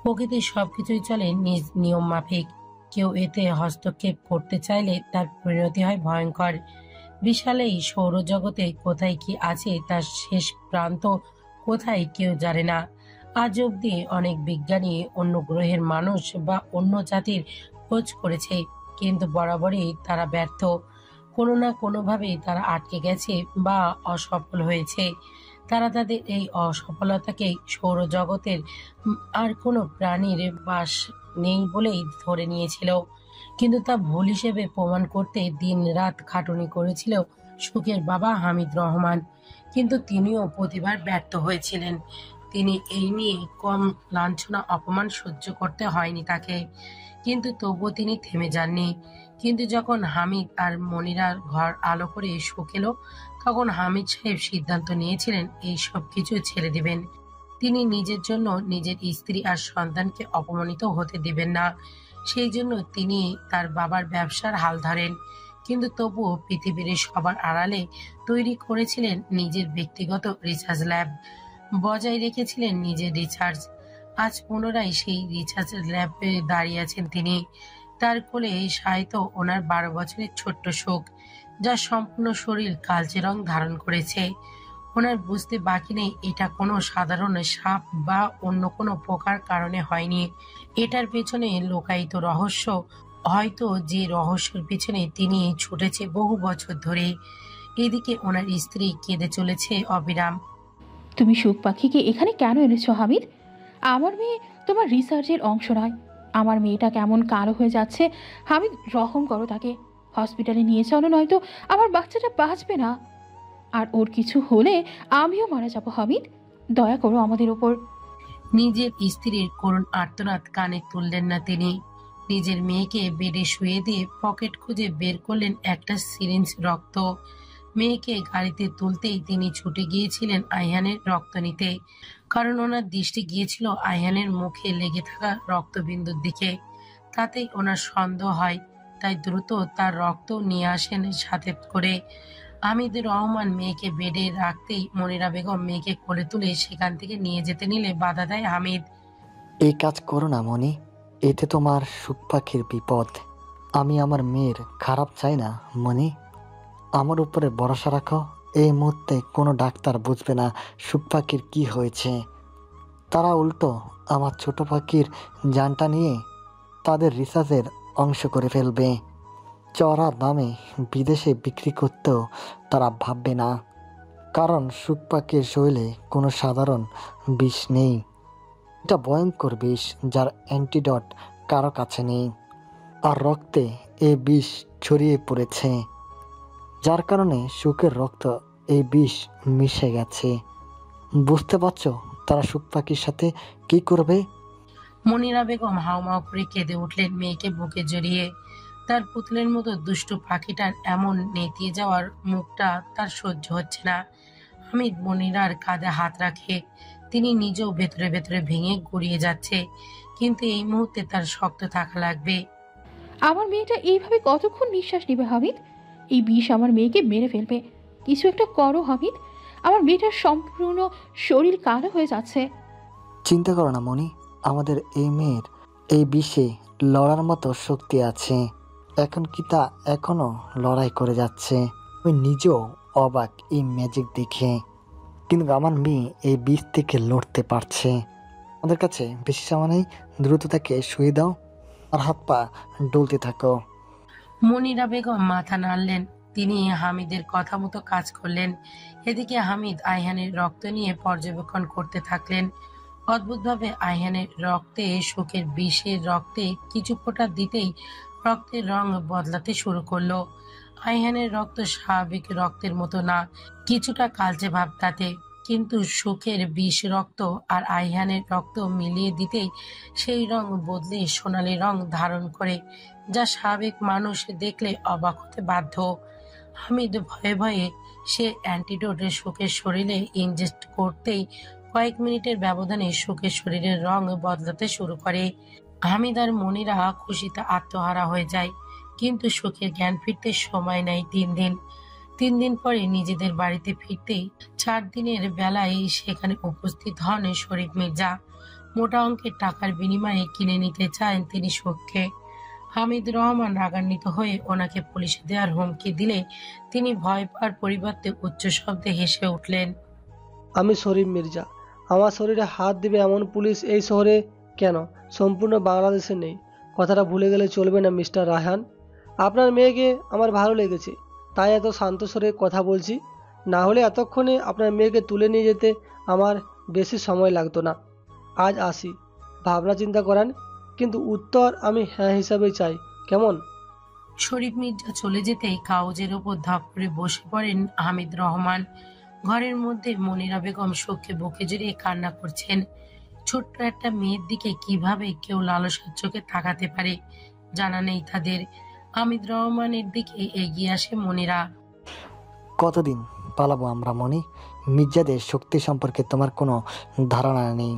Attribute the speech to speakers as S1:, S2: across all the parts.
S1: প্রকৃতির সবকিছুই চলে নিজ নিয়ম মাফিক। কেউ এতে হস্তক্ষেপ করতে চাইলে তার পরিণতি হয় ভয়ঙ্কর। বিশাল এই সৌরজগতে কোথায় কি আছে তার শেষ প্রান্ত কোথায় কেউ জানে না। আজ অব্দি অনেক বিজ্ঞানী অন্য গ্রহের মানুষ বা অন্য জাতির খোঁজ করেছে, কিন্তু বরাবরই তারা ব্যর্থ। কোনো না কোনোভাবেই তারা আটকে গেছে বা অসফল হয়েছে। তারা তাদের এই অসফলতাকেই সৌরজগতের আর কোনো প্রাণীর বাস নেই বলেই ধরে নিয়েছিল। কিন্তু তা ভুল হিসেবে প্রমাণ করতে দিন রাত খাটুনি করেছিল সুখের বাবা হামিদ রহমান। কিন্তু তিনিও প্রতিবার ব্যর্থ হয়েছিলেন। তিনি এই নিয়ে কম লাঞ্ছনা অপমান সহ্য করতে হয়নি তাকে, কিন্তু তবুও তিনি থেমে যাননি। কিন্তু যখন হামিদ আর মনিরার ঘর আলো করে সুখ এলো, তখন হামিদ সাহেব সিদ্ধান্ত নিয়েছিলেন এই সব কিছু ছেড়ে দিবেন। তিনি নিজের জন্য নিজের স্ত্রী আর সন্তানকে অপমানিত হতে দিবেন না। সেই জন্য তিনি তার বাবার ব্যবসার হাল ধরেন, কিন্তু তবুও পৃথিবীর সবার আড়ালে তৈরি করেছিলেন নিজের ব্যক্তিগত রিসার্চ ল্যাব, বজায় রেখেছিলেন নিজের রিসার্চ। আজ পুনরায় সেই রিসার্চ ল্যাবে দাঁড়িয়ে আছেন তিনি। তার কোলে শায়িত ওনার 12 বছরের ছোট্ট সুখ, যার সম্পূর্ণ শরীর কালচে রং ধারণ করেছে। ওনার বুঝতে বাকি নেই এটা কোনো সাধারণ সাপ বা অন্য কোনো পোকার কারণে হয়নি। এটার পেছনে লুকায়িত রহস্য, হয়তো যে রহস্যের পেছনে তিনি ছুটেছে বহু বছর ধরে। এদিকে ওনার স্ত্রী কেঁদে চলেছে অবিরাম।
S2: তুমি সুখ পাখিকে এখানে কেন এনেছো হামিদ? আমার মেয়ে তোমার রিসার্চের অংশ নয়। আমার মেয়েটা কেমন কালো হয়ে যাচ্ছে, হামিদ রহম করো তাকে। হসপিটালে নিয়ে চলো, নয়তো আমার বাচ্চাটা বাঁচবে না। আর ওর কিছু হলে আমিও মারা যাবো হামিদ, দয়া করো আমাদের ওপর।
S1: নিজের স্ত্রীর করুণ আর্তনাদ কানে তুললেন না তিনি। নিজের মেয়েকে বেডে শুয়ে দিয়ে পকেট খুঁজে বের করলেন একটা সিরিঞ্জ রক্ত। মেয়েকে গাড়িতে তুলতেই তিনি ছুটে গিয়েছিলেন আইহানের রক্ত নিতে, কারণ ওনার দৃষ্টি গিয়েছিল আইহানের মুখে লেগে থাকা রক্তবিন্দুর দিকে। তাতেই ওনার সন্দেহ হয়, তাই দ্রুত তার রক্ত নিয়ে আসেন সাথে করে। হামিদুর রহমান মেয়েকে বেডে রাখতেই মনিরা বেগম মেয়েকে কোলে তুলে সেখান থেকে নিয়ে যেতে নিলে বাধা দেয় হামিদ।
S3: এই কাজ করো না মনি, এতে তোমার সুখ পাখির বিপদ। আমি আমার মেয়ের খারাপ চাই না মনি, আমার উপরে ভরসা রাখো। এই মুহূর্তে কোনো ডাক্তার বুঝবে না সুখ পাখির কি হয়েছে। তারা উল্টো আমার ছোট পাখির জানটা নিয়ে তাদের রিসার্চের অংশ করে ফেলবে। চড়া দামে বিদেশে বিক্রি করতেও তারা ভাববে না, কারণ সুখ পাখির শরীরে কোনো সাধারণ বিষ নেই। এটা ভয়ঙ্কর বিষ যার অ্যান্টিডট কারো কাছে নেই। আর রক্তে এই বিষ ছড়িয়ে পড়েছে, যার কারণে সুখের রক্ত এই বিষ মিশে গেছে। বুঝতে পারছো তারা সুখ পাখির সাথে কি করবে?
S1: মনিরা বেগম হাউমাউ করে কেঁদে উঠলেন মেয়েকে বুকে জড়িয়ে। তার পুতুলের মতো দুষ্টু পাখিটার এমন নেতিয়ে যাওয়ার মুখটা তার সহ্য হচ্ছে না। হামিদ মনিরার কাঁধে হাত রাখে। তিনি নিজেও ভেতরে ভেতরে ভেঙে গড়িয়ে যাচ্ছে, কিন্তু এই মুহূর্তে তার শক্ত থাকা লাগবে।
S2: আমার মেয়েটা এইভাবে কতক্ষণ নিঃশ্বাস নেবে হামিদ? এই বিষ আমার মেয়েকে মেরে ফেলবে। কিছু একটা করো হামিদ, আমার মেয়েটার সম্পূর্ণ শরীর কালো হয়ে যাচ্ছে।
S3: চিন্তা করো না মনি, আমাদের এই মেয়ের এই বিষে লড়ার মতো শক্তি আছে। এখন কি তা এখনো লড়াই করে যাচ্ছে। আমি নিজেও অবাক এই ম্যাজিক দেখে, কিন্তু আমার মেয়ে এই বিষ থেকে লড়তে পারছে। আমাদের কাছে বেশি সময় নেই, দ্রুত তাকে শুয়ে দাও আর হাত পা ডলতে থাকো।
S1: মনিরা বেগম মাথা নাড়লেন। তিনি হামিদের কথা মতো কাজ করলেন। এদিকে হামিদ আইহানের রক্ত নিয়ে পর্যবেক্ষণ করতে থাকলেন। অদ্ভুতভাবে আইহানের রক্তে সুখের বিষের রক্তে কিছু ফোঁটা দিতেই রক্তের রং বদলাতে শুরু করলো। আইহানের রক্ত স্বাভাবিক রক্তের মতো না, কিছুটা কালচে ভাব তাতে। কিন্তু সুখের বিষ রক্ত আর আইহানের রক্ত মিলিয়ে দিতেই সেই রং বদলে সোনালী রং ধারণ করে, যা স্বাভাবিক মানুষ দেখলে অবাক হতে বাধ্য। হামিদ ভয়ে ভয়ে সে অ্যান্টিডোট সুখের শরীরে ইনজেক্ট করতেই কয়েক মিনিটের ব্যবধানে সুখের শরীরের রং বদলাতে শুরু করে। হামিদ আর মনিরা খুশিতে আত্মহারা হয়ে যায়, কিন্তু সুখের জ্ঞান ফিরতে সময় নেয় 3 দিন পরে নিজেদের বাড়িতে ফিরতেই 4 দিনের বেলায় সেখানে উপস্থিত হন শরীফ মির্জা। মোটা অঙ্কের টাকার বিনিময়ে কিনে নিতে চান তিনি সুখকে। হামিদ রহমান রাগান্বিত হয়ে ওনাকে পুলিশে দেওয়ার হুমকি দিলে তিনি ভয় পাওয়ার পরিবর্তে উচ্চ শব্দে হেসে উঠলেন।
S4: আমি শরীফ মির্জা, আমার শরীরে হাত দিবে এমন পুলিশ এই শহরে কেন, সম্পূর্ণ বাংলাদেশে নেই। কথাটা ভুলে গেলে চলবে না মিস্টার রায়হান। আপনার মেয়েকে আমার ভালো লেগেছে, তাই এত শান্ত স্বরে কথা বলছি। না হলে এতক্ষণে আপনার মেয়েকে তুলে নিয়ে যেতে আমার বেশি সময় লাগতো না। আজ আসি, ভাবনা চিন্তা করান, কিন্তু উত্তর আমি হ্যাঁ হিসাবেই চাই, কেমন?
S1: শরীফ মির্জা চলে যেতেই কাগজের ওপর ধাপ করে বসে পড়েন হামিদ রহমান। ঘরের মধ্যে মনিরা বেগম শোককে বুকে জড়িয়ে কান্না করছেন। ছোট্ট একটা মেয়ের দিকে কিভাবে কেউ লালসার চোখে তাকাতে পারে জানা নেই তাদের। হামিদ রহমানের দিকে এগিয়ে আসে মনিরা।
S3: কতদিন পালাবো আমরা মনি? মির্জাদের শক্তি সম্পর্কে তোমার কোনো ধারণা নেই।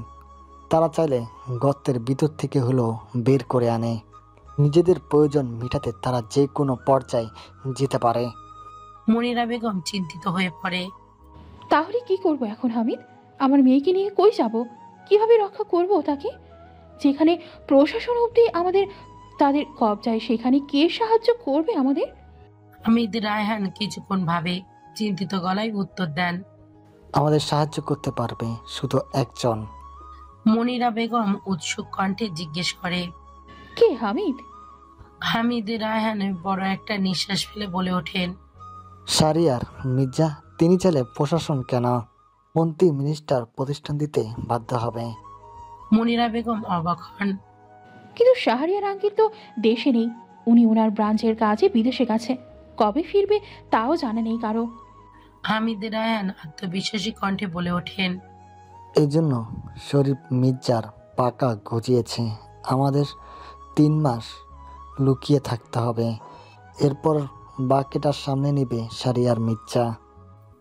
S3: তারা চাইলে গর্তের ভিতর থেকে হলেও বের করে আনে। নিজেদের প্রয়োজন মেটাতে তারা যে কোনো পর্যায়ে যেতে পারে।
S1: মনিরা বেগম চিন্তিত হয়ে পড়ে।
S2: তাহলে কি করব এখন হামিদ? আমার মেয়েকে নিয়ে কই যাব? কিভাবে রক্ষা করব তাকে? যেখানে প্রশাসন অবধি আমাদের তাদের কবজায়, সেখানে কে সাহায্য করবে আমাদের?
S1: হামিদ রায়হান কিছুক্ষণ ভাবে চিন্তিত গলায় উত্তর দেন।
S3: আমাদের সাহায্য করতে পারবে শুধু একজন।
S1: মনিরা বেগম উৎসুক কণ্ঠে জিজ্ঞেস করে,
S2: কে হামিদ?
S1: হামিদ রায়হান বড় একটা নিঃশ্বাস ফেলে বলে ওঠেন,
S3: শারিয়ার মির্জা। তিনি চাইলে প্রশাসন কেন, মন্ত্রী মিনিস্টার প্রতিষ্ঠান দিতে বাধ্য হবে।
S1: মনিরা বেগম অবাক হন।
S2: কিন্তু শাহরিয়ার আঙ্কেল তো দেশে নেই, উনি ওনার ব্রাঞ্চের কাজে বিদেশে গেছে। কবে ফিরবে তাও জানা নেই কারো।
S1: হামিদ রায়হান আত্মবিশ্বাসী কণ্ঠে বলে ওঠেন,
S3: এই জন্য শরীফ মির্জার পাকা গজিয়েছে। আমাদের 3 মাস লুকিয়ে থাকতে হবে, এরপর বাকিটার সামনে নিবে শারিয়ার মির্জা।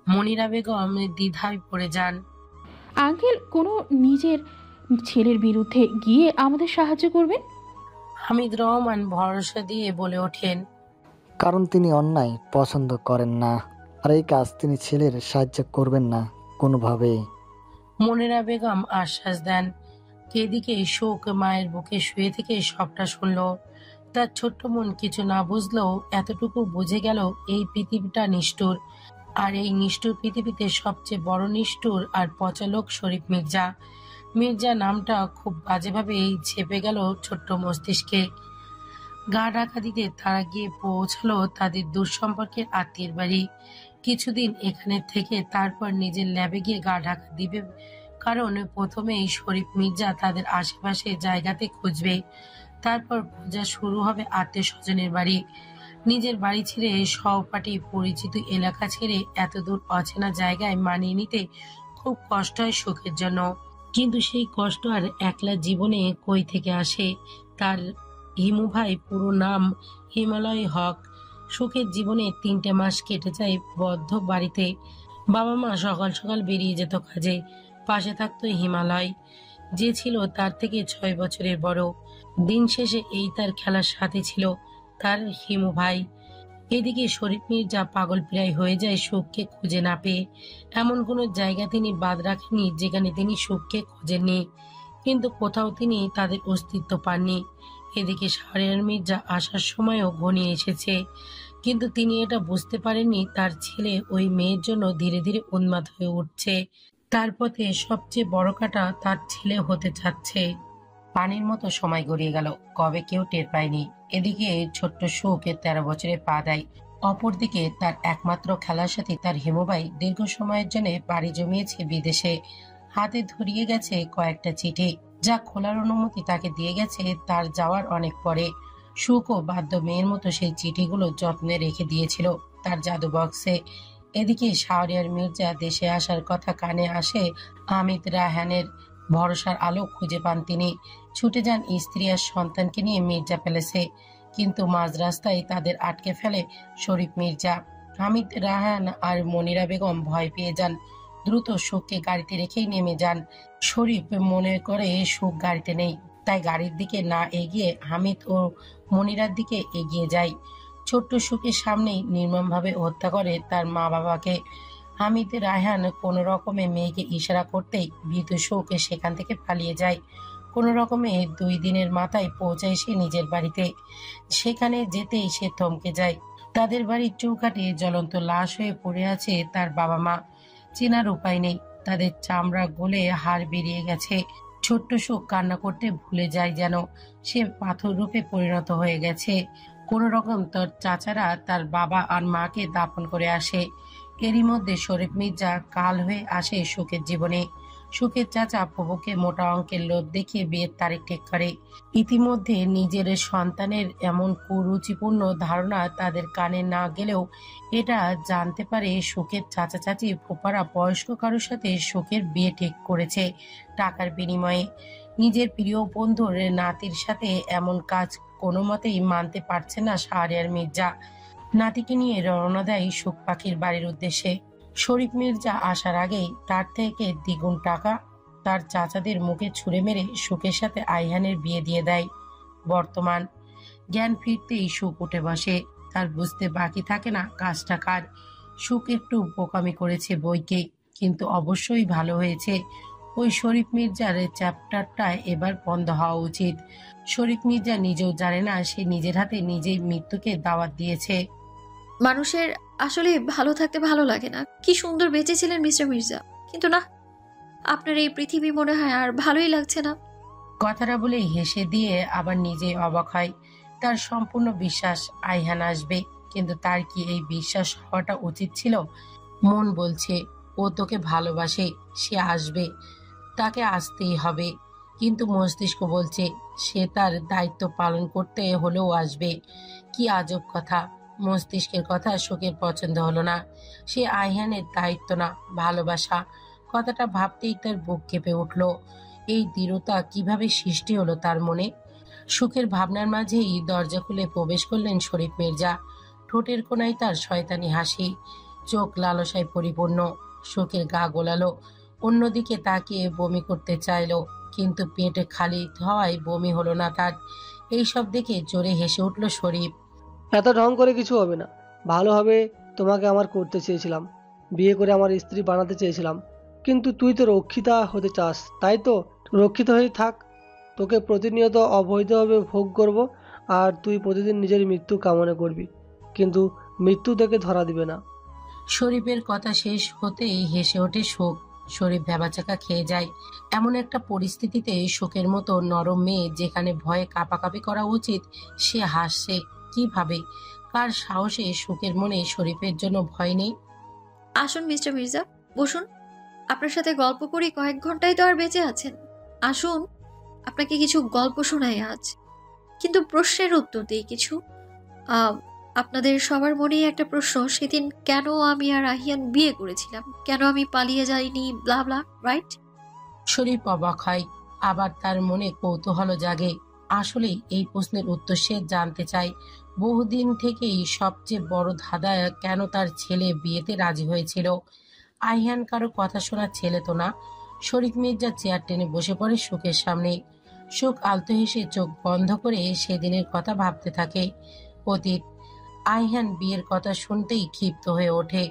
S1: মনিরা বেগম দ্বিধায় পড়ে যান।
S2: আঙ্কেল কোনো নিজের ছেলের বিরুদ্ধে গিয়ে আমাদের সাহায্য করবেন?
S1: হামিদ রহমান ভরসা দিয়ে বলে ওঠেন,
S3: কারণ তিনি অন্যায় পছন্দ করেন না, আর এই কাজ তিনি ছেলের সাহায্য করবেন না কোনোভাবেই।
S1: মনিরা বেগম আশ্বাস দেন। এদিকে শোক মায়ের বুকে শুয়ে থেকে সবটা শুনল। তার ছোট্ট মন কিছু না বুঝলেও এতটুকু বুঝে গেল এই পৃথিবীটা নিষ্ঠুর, আর এই নিষ্ঠুর পৃথিবীতে সবচেয়ে বড় নিষ্ঠুর আর পচা লোক শরীফ মির্জা। মির্জা নামটা খুব বাজেভাবে ছেপে গেল ছোট্ট মস্তিষ্কে। গা ঢাকা দিতে তারা গিয়ে পৌঁছালো তাদের দূর সম্পর্কের আত্মীয়ের বাড়ি। কিছুদিন এখানে থেকে তারপর নিজের ল্যাবে গিয়ে গা ঢাকা দিবে, কারণ প্রথমেই শরীফ মির্জা তাদের আশেপাশে জায়গাতে খুঁজবে, তারপর খোঁজা শুরু হবে আত্মীয় স্বজনের বাড়ি। নিজের বাড়ি ছেড়ে, সহপাঠী পরিচিত এলাকা ছেড়ে এত দূর অচেনা জায়গায় মানিয়ে নিতে খুব কষ্ট হয় সুখের জন্য। কিন্তু সেই কষ্ট আর একলা জীবনে কই থেকে আসে? তার হিমু ভাই পুরো নাম হিমালয় হক। সুখের জীবনে 3টে মাস কেটে যায় বদ্ধ বাড়িতে। বাবা মা সকাল সকাল বেরিয়ে যেত কাজে, পাশে থাকতো হিমালয়, যে ছিল তার থেকে 6 বছরের বড়। দিন শেষে এই তার খেলার সাথী ছিল তার হিমু ভাই। এদিকে শরীফ মির্জা পাগল প্রায় হয়ে যায় সুখকে খুঁজে না পেয়ে। এমন কোনো জায়গা তিনি বাদ রাখেননি যেখানে তিনি সুখকে খোঁজেননি, কিন্তু কোথাও তিনি তাদের অস্তিত্ব পাননি। এদিকে শাহরিয়ার মির্জা আসার সময়ও ঘনিয়ে এসেছে, কিন্তু তিনি এটা বুঝতে পারেননি তার ছেলে ওই মেয়ের জন্য ধীরে ধীরে উন্মাদ হয়ে উঠছে। তার পথে সবচেয়ে বড় কাঁটা তার ছেলে হতে যাচ্ছে। পানির মতো সময় গড়িয়ে গেল, কবে কেউ টের পায়নি। এদিকে ছোট্ট সুখ 13 বছরে পা দেয়। অপরদিকে তার একমাত্র খেলার সাথী তার হিমুবাই দীর্ঘ সময়ের জন্য বাড়ি জমিয়েছে বিদেশে। হাতে ধরিয়ে গেছে কয়েকটা চিঠি, যা খোলার অনুমতি তাকে দিয়ে গেছে তার যাওয়ার অনেক পরে। সুখও বাধ্য মেয়ের মতো সেই চিঠিগুলো যত্নে রেখে দিয়েছিল তার জাদু বক্সে। এদিকে শাহরিয়ার মির্জা দেশে আসার কথা কানে আসে হামিদ রায়হানের। ভরসার আলো খুঁজে পান তিনি। ছুটে যান স্ত্রী আর সন্তানকে নিয়ে মির্জা প্যালেসে, কিন্তু মাঝ রাস্তায় তাদের আটকে ফেলে শরীফ মির্জা। হামিদ রায়হান আর মনিরা বেগম ভয় পেয়ে যান, দ্রুত সুখকে গাড়িতে রেখেই নেমে যান। শরীফ মনে করে সুখ গাড়িতে নেই, তাই গাড়ির দিকে না এগিয়ে হামিদ ও মনিরার দিকে এগিয়ে যায়। ছোট্ট সুখের সামনেই নির্মমভাবে হত্যা করে তার মা বাবাকে। হামিদ রায়হান কোনো রকমে মেয়েকে ইশারা করতেই ভীতু সুখ সেখান থেকে পালিয়ে যায়। কোনো রকমে 2 দিনের মাথায় পৌঁছায় সে নিজের বাড়িতে। সেখানে যেতেই সে থমকে যায়। তাদের বাড়ির চৌকাঠে জ্বলন্ত লাশ হয়ে পড়ে আছে তার বাবা মা। চেনার উপায় নেই, তাদের চামড়া গলে হাড় বেরিয়ে গেছে। ছোট্ট সুখ কান্না করতে ভুলে যায়, যেন সে পাথর রূপে পরিণত হয়ে গেছে। কোনো রকম তার চাচারা তার বাবা আর মাকে দাফন করে আসে। এরই মধ্যে শরীফ মির্জা কাল হয়ে আসে সুখের জীবনে। সুখের চাচা প্রভুকে মোটা অঙ্কের লোভ দেখিয়ে বিয়ের তারিখ ঠিক করে। ইতিমধ্যে নিজের সন্তানের এমন কুরুচিপূর্ণ ধারণা তাদের কানে না গেলেও এটা জানতে পারে সুখের চাচা চাচি ফুপারা বয়স্ক কারোর সাথে সুখের বিয়ে ঠিক করেছে টাকার বিনিময়ে। নিজের প্রিয় বন্ধুর নাতির সাথে এমন কাজ কোনো মতেই মানতে পারছে না শাহরিয়ার মির্জা। নাতিকে নিয়ে রওনা দেয় সুখ পাখির বাড়ির উদ্দেশ্যে। শরীফ মির্জা আসার আগেই তার থেকে দ্বিগুণ টাকা তার চাচাদের মুখে ছুঁড়ে মেরে সুখের সাথে আইহানের বিয়ে দিয়ে দেয়। বর্তমান জ্ঞান ফিরতেই সুখ উঠে বসে। তার বুঝতে বাকি থাকে না কাজটা কার। সুখ একটু বোকামি করেছে বইকে, কিন্তু অবশ্যই ভালো হয়েছে। ওই শরীফ মির্জার চ্যাপ্টারটা এবার বন্ধ হওয়া উচিত। শরীফ মির্জা নিজেও জানে না সে নিজের হাতে নিজেই মৃত্যুকে দাওয়াত দিয়েছে।
S5: মানুষের আসলে ভালো থাকতে ভালো লাগে না। কি সুন্দর বেঁচেছিলেন মিস্টার মির্জা, কিন্তু না, আপনার এই পৃথিবী মনে হয় আর ভালোই লাগছে না।
S1: কথাটা বলে হেসে দিয়ে আবার নিজে অবাক হয়। তার সম্পূর্ণ বিশ্বাস আইহান আসবে, কিন্তু তার কি এই বিশ্বাস হওয়াটা উচিত ছিল? মন বলছে ও তোকে ভালোবাসে, সে আসবে, তাকে আসতেই হবে। কিন্তু মস্তিষ্ক বলছে সে তার দায়িত্ব পালন করতে হলেও আসবে। কি আজব কথা! মস্তিষ্কের কথা সুখের পছন্দ হলো না। সে আইহানের দায়িত্ব না, ভালোবাসা। কথাটা ভাবতেই তার বুক কেঁপে উঠল। এই দৃঢ়তা কিভাবে সৃষ্টি হলো তার মনে? সুখের ভাবনার মাঝেই দরজা খুলে প্রবেশ করলেন শরীফ মির্জা। ঠোঁটের কোণায় তার শয়তানি হাসি, চোখ লালসায় পরিপূর্ণ। সুখের গা গোলালো। অন্যদিকে তাকিয়ে বমি করতে চাইলো, কিন্তু পেটে খালি হওয়ায় বমি হলো না তার। এইসব দেখে জোরে হেসে উঠল শরীফ।
S4: এত ঢং করে কিছু হবে না। ভালোভাবে তোমাকে আমার করতে চেয়েছিলাম, বিয়ে করে আমার স্ত্রী বানাতে চেয়েছিলাম। কিন্তু তুই তো রক্ষিতা হতে চাস, তাই তো? রক্ষিত হয়ে থাক। তোকে প্রতিনিয়ত অবৈধভাবে ভোগ করব, আর তুই প্রতিদিন নিজের মৃত্যু কামনা করবি, কিন্তু মৃত্যু তোকে ধরা দিবে না।
S1: শরীফের কথা শেষ হতেই হেসে ওঠে সুখ। শরীফ ভ্যাবাচাকা খেয়ে যায়। এমন একটা পরিস্থিতিতে শোকের মতো নরম মেয়ে, যেখানে ভয়ে কাঁপাকাঁপি করা উচিত, সে হাসছে কিভাবে? কার সাহসে সুখের মনে শরীফের জন্য ভয় নেই?
S5: আসুন মিস্টার মির্জা, বসুন। আপনার সাথে গল্প করি, কয়েক ঘন্টায় তো আর বেঁচে আছেন। আসুন, আপনাকে কিছু গল্প শোনাই আজ, কিন্তু প্রশ্নের উত্তর দিই কিছু। আপনাদের সবার মনেই একটা প্রশ্ন, সেদিন কেন আমি আর আহিয়ান বিয়ে করেছিলাম, কেন আমি পালিয়ে যাইনি, ব্লা ব্লা, রাইট?
S1: শরীফ অবাক হয়, আবার তার মনে কৌতূহল জাগে। আসলেই এই প্রশ্নের উত্তর সে জানতে চায়। বহুদিন থেকেই সবচেয়ে বড় ধাঁধা, কেন তার ছেলে বিয়েতে রাজি হয়েছিল। আইহান কারো কথা শোনার ছেলে তো না। শরীফ মির্জা চেয়ার টেনে বসে পড়ে সুখের সামনে। সুখ আলতো হেসে চোখ বন্ধ করে সেদিনের কথা ভাবতে থাকে। অতীত। আইহান বিয়ের কথা শুনতেই ক্ষিপ্ত হয়ে ওঠে।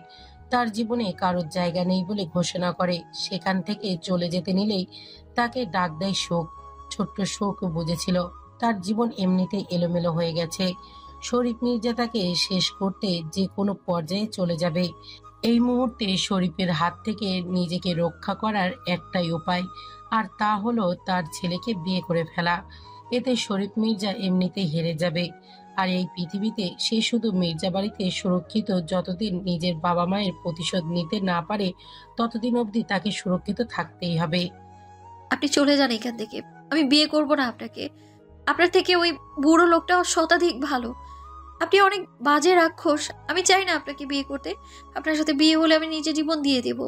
S1: তার জীবনে কারোর জায়গা নেই বলে ঘোষণা করে। সেখান থেকে চলে যেতে নিলেই তাকে ডাক দেয় সুখ। ছোট্ট সুখ বুঝেছিল তার জীবন এমনিতেই এলোমেলো হয়ে গেছে। শরীফ মির্জা তাকে শেষ করতে যে কোনো পর্যায়ে চলে যাবে। এই মুহূর্তে শরীফের হাত থেকে নিজেকে রক্ষা করার একটাই উপায়, আর তা হলো তার ছেলেকে বিয়ে করে ফেলা। এতে শরীফ মির্জা এমনিতেই হেরে যাবে। আর এই পৃথিবীতে সে শুধু মির্জা বাড়িতে সুরক্ষিত যতদিন নিজের বাবা মায়ের প্রতিশোধ নিতে না পারে, ততদিন অবধি তাকে সুরক্ষিত থাকতেই হবে।
S5: আপনি চলে যান এখান থেকে। আমি বিয়ে করব না আপনাকে। আপনার থেকে ওই বুড়ো লোকটা শতাধিক ভালো। আপনি অনেক বাজে রাক্ষস। আমি চাই না আপনাকে বিয়ে করতে। আপনার সাথে বিয়ে হলে আমি নিজে জীবন দিয়ে দেব।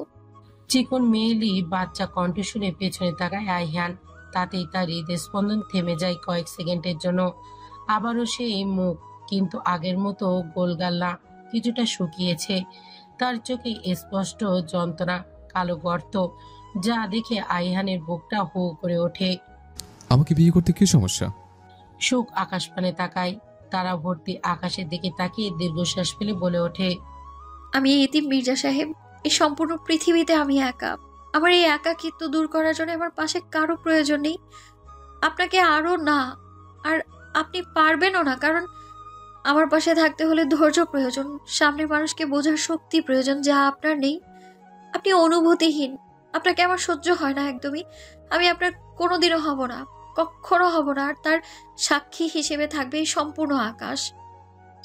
S1: চিকন মেয়েলি বাচ্চা কণ্ঠ শুনে পেছনে তাকায় আইহান। তাতেই তার হৃদস্পন্দন থেমে যায় কয়েক সেকেন্ডের জন্য। আবারও সেই মুখ, কিন্তু আগের মতো গোলগাল না, কিছুটা শুকিয়েছে। তার চোখে স্পষ্ট যন্ত্রণা, কালো গর্ত, যা দেখে আইহানের বুকটা হু করে ওঠে।
S6: আমাকে বিয়ে করতে কি সমস্যা?
S1: সুখ আকাশপানে তাকায়। তারা ভর্তি আকাশের দিকে তাকিয়ে দীর্ঘশ্বাস ফেলে বলে ওঠে,
S5: আমি এতিম মির্জা সাহেব। এই সম্পূর্ণ পৃথিবীতে আমি একা। আমার এই একাকিত্ব দূর করার জন্য আমার পাশে কারো প্রয়োজন নেই। আপনাকে আরও না, আর আপনি পারবেনও না, কারণ আমার পাশে থাকতে হলে ধৈর্য প্রয়োজন, সামনের মানুষকে বোঝার শক্তি প্রয়োজন, যা আপনার নেই। আপনি অনুভূতিহীন, আপনাকে আমার সহ্য হয় না একদমই। আমি আপনার কোনোদিনও হব না, কখনো হব না। আর তার সাক্ষী হিসেবে থাকবে এই সম্পূর্ণ আকাশ।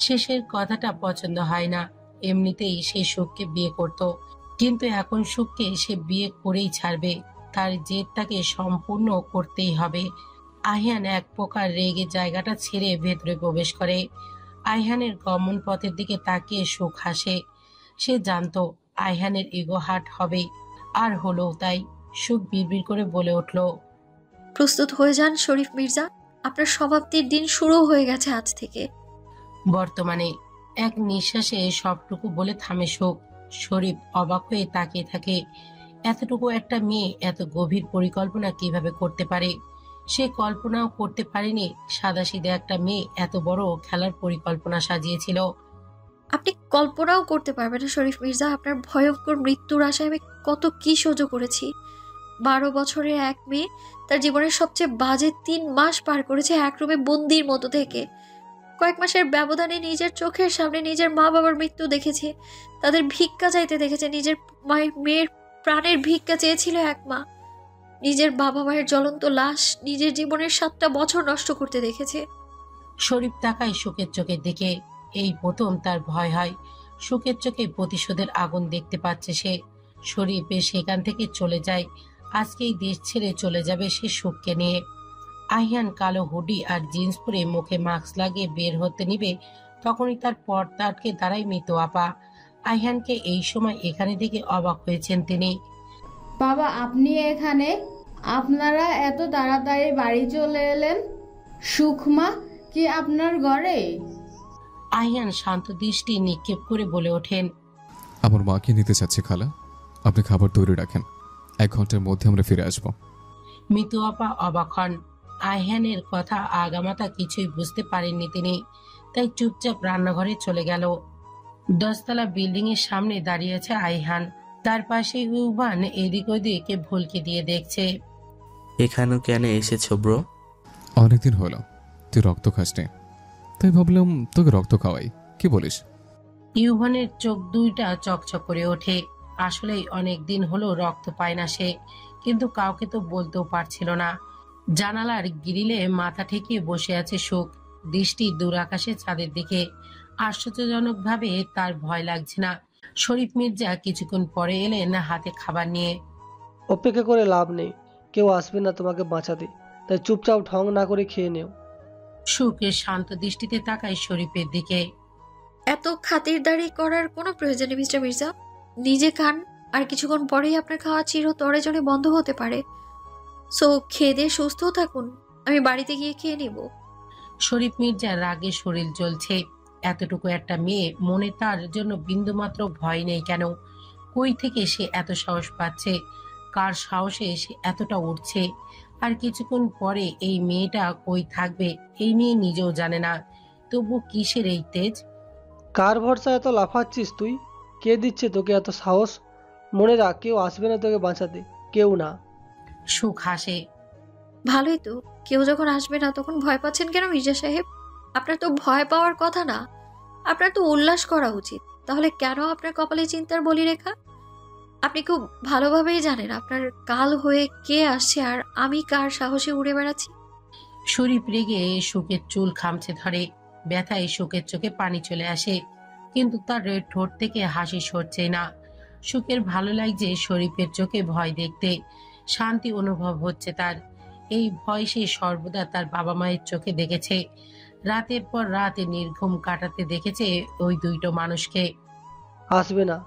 S1: শেষের কথাটা পছন্দ হয় না। এমনিতেই সে সুখকে বিয়ে করত, কিন্তু এখন সুখকে সে বিয়ে করেই ছাড়বে। তার জেদটাকে সম্পূর্ণ করতেই হবে। আহিয়ান এক প্রকার রেগে জায়গাটা ছেড়ে ভেতরে প্রবেশ করে। আইহানের গমন পথের দিকে তাকিয়ে সুখ হাসে। সে জানতো আইহানের ইগো হার্ট হবে, আর হলো তাই। সুখ বিড়বিড় করে বলে উঠল,
S5: প্রস্তুত হয়ে যান শরীফ মির্জা, আপনার সমাপ্তির দিন শুরু হয়ে গেছে আজ থেকে।
S1: বর্তমানে এক নিঃশ্বাসে সবটুকু বলে থামে সুখ। শরীফ অবাক হয়ে তাকিয়ে থাকে। এতটুকু একটা মেয়ে এত গভীর পরিকল্পনা কিভাবে করতে পারে? সে কল্পনাও করতে পারেনি সাদাসিধে একটা মেয়ে এত বড় খেলার পরিকল্পনা সাজিয়েছিল।
S5: আপনি কল্পনাও করতে পারবেন না শরীফ মির্জা, আপনার ভয়ঙ্কর মৃত্যুর আশায় আমি কত কি সহ্য করেছি। 12 বছরের এক মেয়ে তার জীবনের সবচেয়ে বাজে 3 মাস পার করেছে এক রুমে বন্দির মতো থেকে। কয়েক মাসের ব্যবধানে নিজের চোখের সামনে নিজের মা বাবার মৃত্যু দেখেছে, তাদের ভিক্ষা চাইতে দেখেছে। নিজের মেয়ের প্রাণের ভিক্ষা চেয়েছিল এক মা। নিজের বাবা মায়ের জ্বলন্ত লাশ নিজের জীবনের 7টা বছর নষ্ট করতে দেখেছে।
S1: শরীফ তাকায় সুখের চোখের দিকে। এই প্রথম তার ভয় হয়। সুখের চোখে প্রতিশোধের আগুন দেখতে পাচ্ছে সে। শরীফ সেখান থেকে চলে যায়। আজকেই দেশ ছেড়ে চলে যাবে সে সুখকে নিয়ে। আহিয়ান কালো হুডি আর জিন্স পরে মুখে মাস্ক লাগিয়ে বের হতে নিবে, তখনই তার পর্দা আটকে দাঁড়ায় মৃত আপা। আহিয়ানকে এই সময় এখানে দেখে অবাক হয়েছেন তিনি।
S7: বাবা, আপনি এখানে? আপনারা এত তাড়াতাড়ি বাড়ি চলে এলেন? সুখমা কি আপনার ঘরে?
S1: আহিয়ান শান্ত দৃষ্টি নিক্ষেপ করে বলে ওঠেন,
S6: আমার মাকে নিতে চাচ্ছি খালা, আপনি খাবার তৈরি রাখেন, 1 ঘন্টার মধ্যে আমরা ফিরে আসবো।
S1: মৃত আপা অবাক হন। আহিয়ানের কথা আগামাতা কিছুই বুঝতে পারেননি তিনি, তাই চুপচাপ রান্নাঘরে চলে গেল। 10 তলা বিল্ডিং এর সামনে দাঁড়িয়ে আছে আইহান। তার পাশে ইউভান এদিক ওদিকে ভুলকে দিয়ে দেখছে।
S8: এখানে কেন এসেছো ব্রো?
S6: অনেকদিন হলো তুই রক্ত খাসনি, তাই ভাবলাম তোকে রক্ত খাওয়াই, কি বলিস?
S1: ইউভানের চোখ দুইটা চকচক করে ওঠে। আসলেই অনেক দিন হলো রক্ত পায় না সে, কিন্তু কাউকে তো বলতেও পারছিল না। জানালার গ্রিলে মাথা ঠেকিয়ে বসে আছে সুখ, দৃষ্টি দূর আকাশে চাঁদের দিকে। আশ্চর্যজনকভাবে তার ভয় লাগছে না। শরীফ মির্জা কিছুক্ষণ পরে এলেন হাতে খাবার নিয়ে।
S4: অপেক্ষা করে লাভ নেই, কেউ আসবে না তোমাকে বাঁচাতে, তাই চুপচাপ ঢং না করে খেয়ে নেও।
S1: সুখের শান্ত দৃষ্টিতে তাকায় শরীফের দিকে।
S5: এত খাতিরদারি করার কোনো প্রয়োজন নেই মিস্টার মির্জা, নিজে খান, আর কিছুক্ষণ পরেই আপনার খাওয়া চিরতরে জন্য বন্ধ হতে পারে। সো খেয়ে দিয়ে সুস্থ থাকুন, আমি বাড়িতে গিয়ে খেয়ে নিব।
S1: শরীফ মির্জার রাগে শরীর জ্বলছে। এতটুকু একটা মেয়ে, মনে তার জন্য বিন্দুমাত্র ভয় নেই কেন? কই থেকে সে এত সাহস পাচ্ছে? কার সাহসে সে এতটা উঠছে? আর কিছুক্ষণ পরে এই মেয়েটা কই থাকবে এই মেয়ে নিজেও জানে না। তবু কিসের এই তেজ?
S4: কার ভরসা এত লাফাচ্ছিস তুই? কে দিচ্ছে তোকে এত সাহস? মনে রাখ, কেউ আসবে না তোকে বাঁচাতে, কেউ না।
S1: সুখ হাসে।
S5: ভালোই তো, কেউ যখন আসবে না তখন ভয় পাচ্ছেন কেন মির্জা সাহেব? আপনার তো ভয় পাওয়ার কথা না, আপনার তো উল্লাস করা উচিত। তাহলে কেন আপনার কপালে চিন্তার বলিরেখা? আপনি খুব ভালোভাবেই জানেন আপনার কাল হয়ে কে আসছে, আর আমি কার সাহসে উড়ে বেড়াচ্ছি।
S1: শরীফ রেগে সুখের চুল খামচে ধরে। ব্যথায় সুখের চোখে পানি চলে আসে, কিন্তু তার ঠোঁট থেকে হাসি সরছে না। সুখের ভালো লাগছে শরীফের চোখে ভয় দেখতে। শান্তি অনুভব হচ্ছে তার। এই ভয় সে সর্বদা তার বাবা মায়ের চোখে দেখেছে। রাতের পর রাতে নির্ঘুম কাটাতে দেখেছে ওই দুইটো মানুষকে।
S4: আসবে না